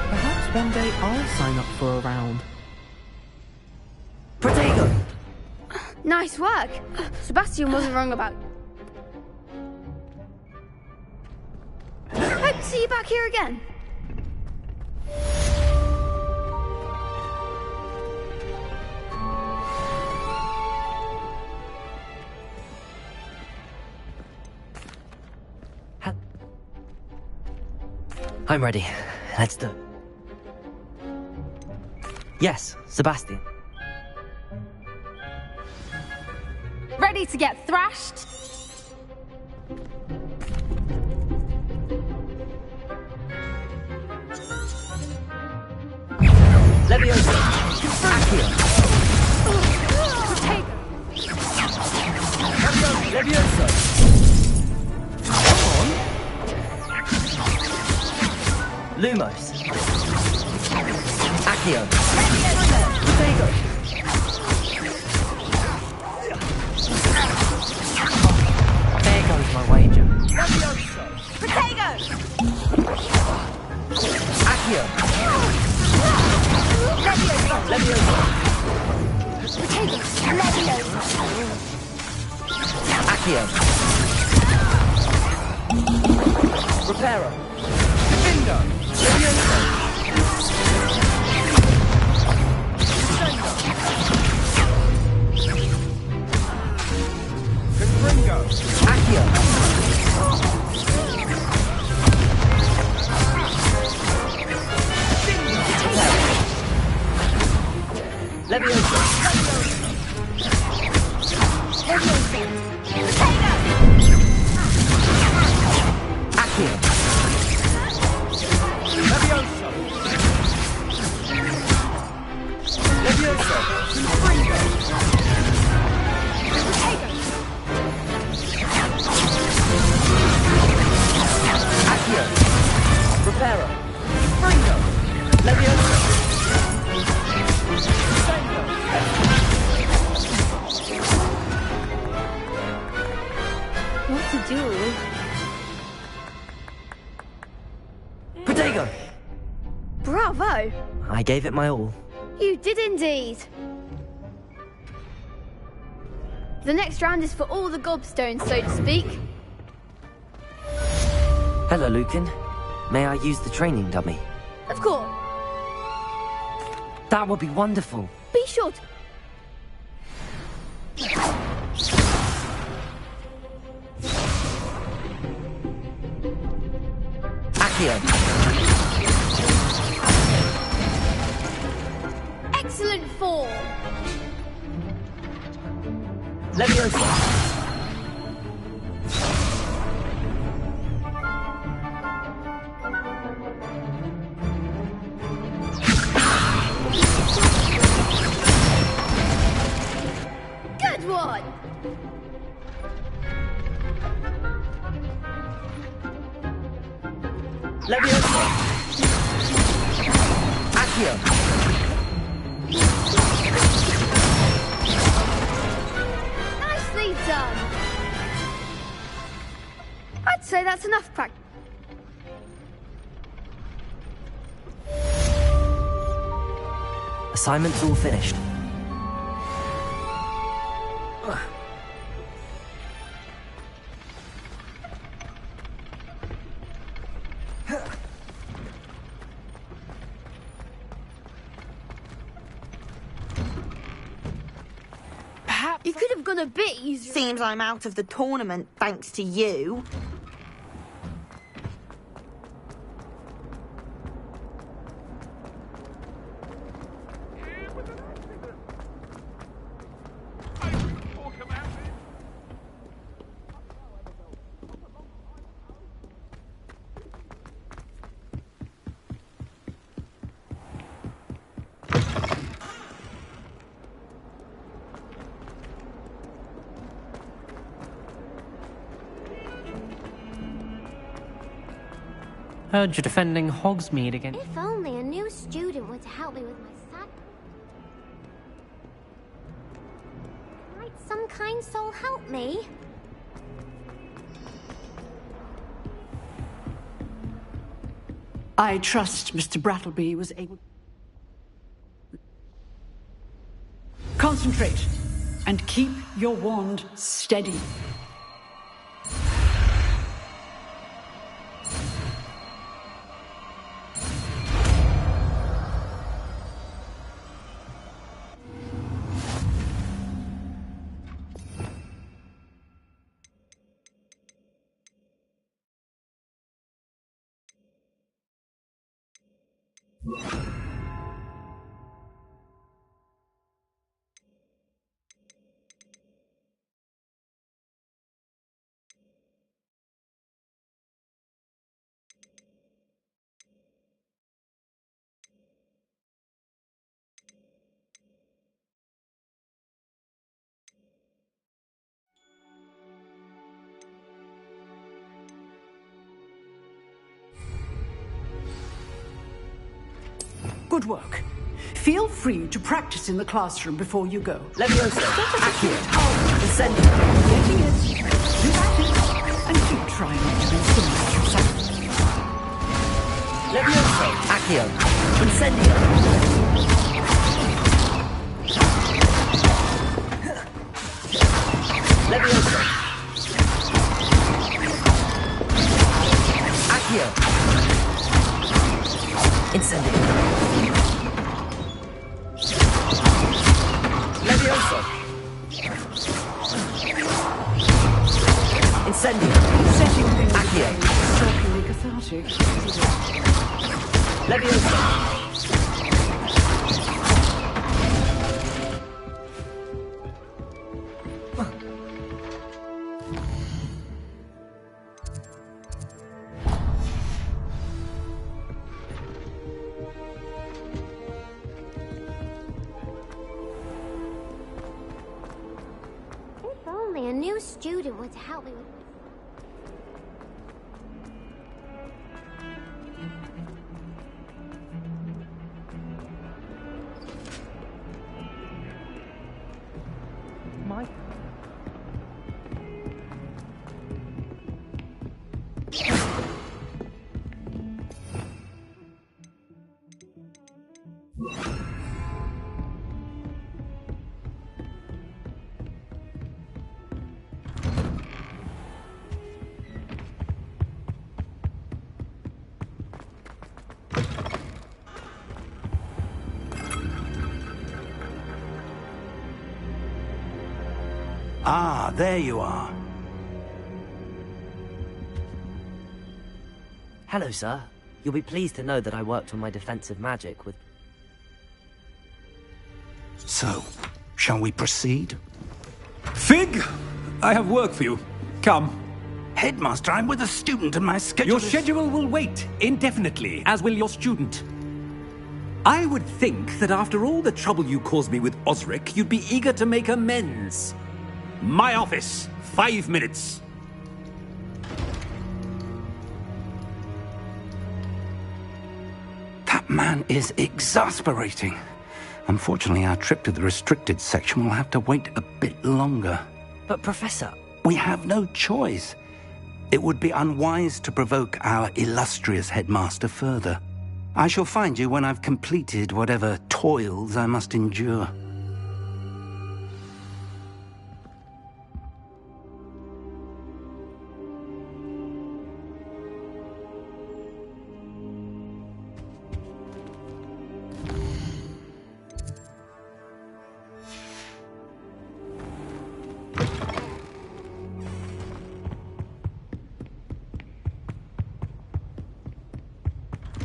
Perhaps one day I'll sign up for a round. Protego! Nice work! Sebastian wasn't wrong about... Hope to see you back here again. I'm ready. Let's do it. Yes, Sebastian. Ready to get thrashed? Leviosa! Accio! Leviosa! Come on! Lumos! Accio! Protego! There goes my wager. Protego! Accio! Leviosa! Leviosa! Protego! Leviosa! Accio! Reparo! Defendo! Leviosa! Confringo! Accio! Leviosa! Accio! Leviosa! Leviosa! Confringo! Accio! Reparo! Confringo! Leviosa! What to do? Protego! Bravo! I gave it my all. You did indeed. The next round is for all the gobstones, so to speak. Hello, Lucan. May I use the training dummy? Of course. That would be wonderful. Be sure to... Accio. Excellent form. Leviosa. Good one. Leviosa. Accio. Nicely done. I'd say that's enough practice. Assignment's all finished. Perhaps You could have gone a bit easier. seems I'm out of the tournament thanks to you. Heard you're defending Hogsmeade again. If only a new student were to help me with my sad... Might some kind soul help me? I trust Mr. Brattleby was able... Concentrate and keep your wand steady. Good work. Feel free to practice in the classroom before you go. Leviosa. Accio. Incendio. Getting it. Do that and keep trying not to be so much yourself. Leviosa. Accio. Incendio. Leviosa. Accio. Incendio. Leviosa. Incendio. Setting things Accio. is certainly cathartic. Leviosa. If only a new student were to help me with my... My... Ah, there you are. Hello, sir. You'll be pleased to know that I worked on my defensive magic with... So, shall we proceed? Fig! I have work for you. Come. Headmaster, I'm with a student and my schedule Your schedule will wait indefinitely, as will your student. I would think that after all the trouble you caused me with Osric, you'd be eager to make amends. My office, 5 minutes. That man is exasperating. Unfortunately, our trip to the restricted section will have to wait a bit longer. But, Professor... We have no choice. It would be unwise to provoke our illustrious headmaster further. I shall find you when I've completed whatever toils I must endure.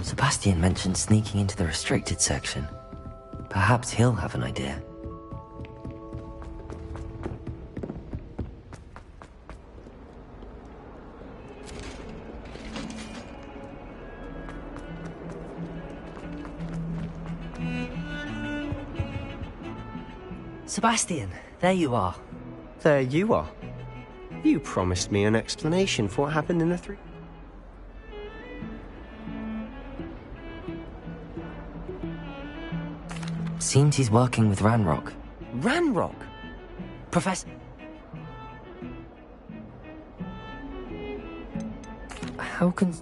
Sebastian mentioned sneaking into the restricted section. Perhaps he'll have an idea. Sebastian, there you are. There you are. You promised me an explanation for what happened in the three... Seems he's working with Ranrock. Ranrock? Professor... How can...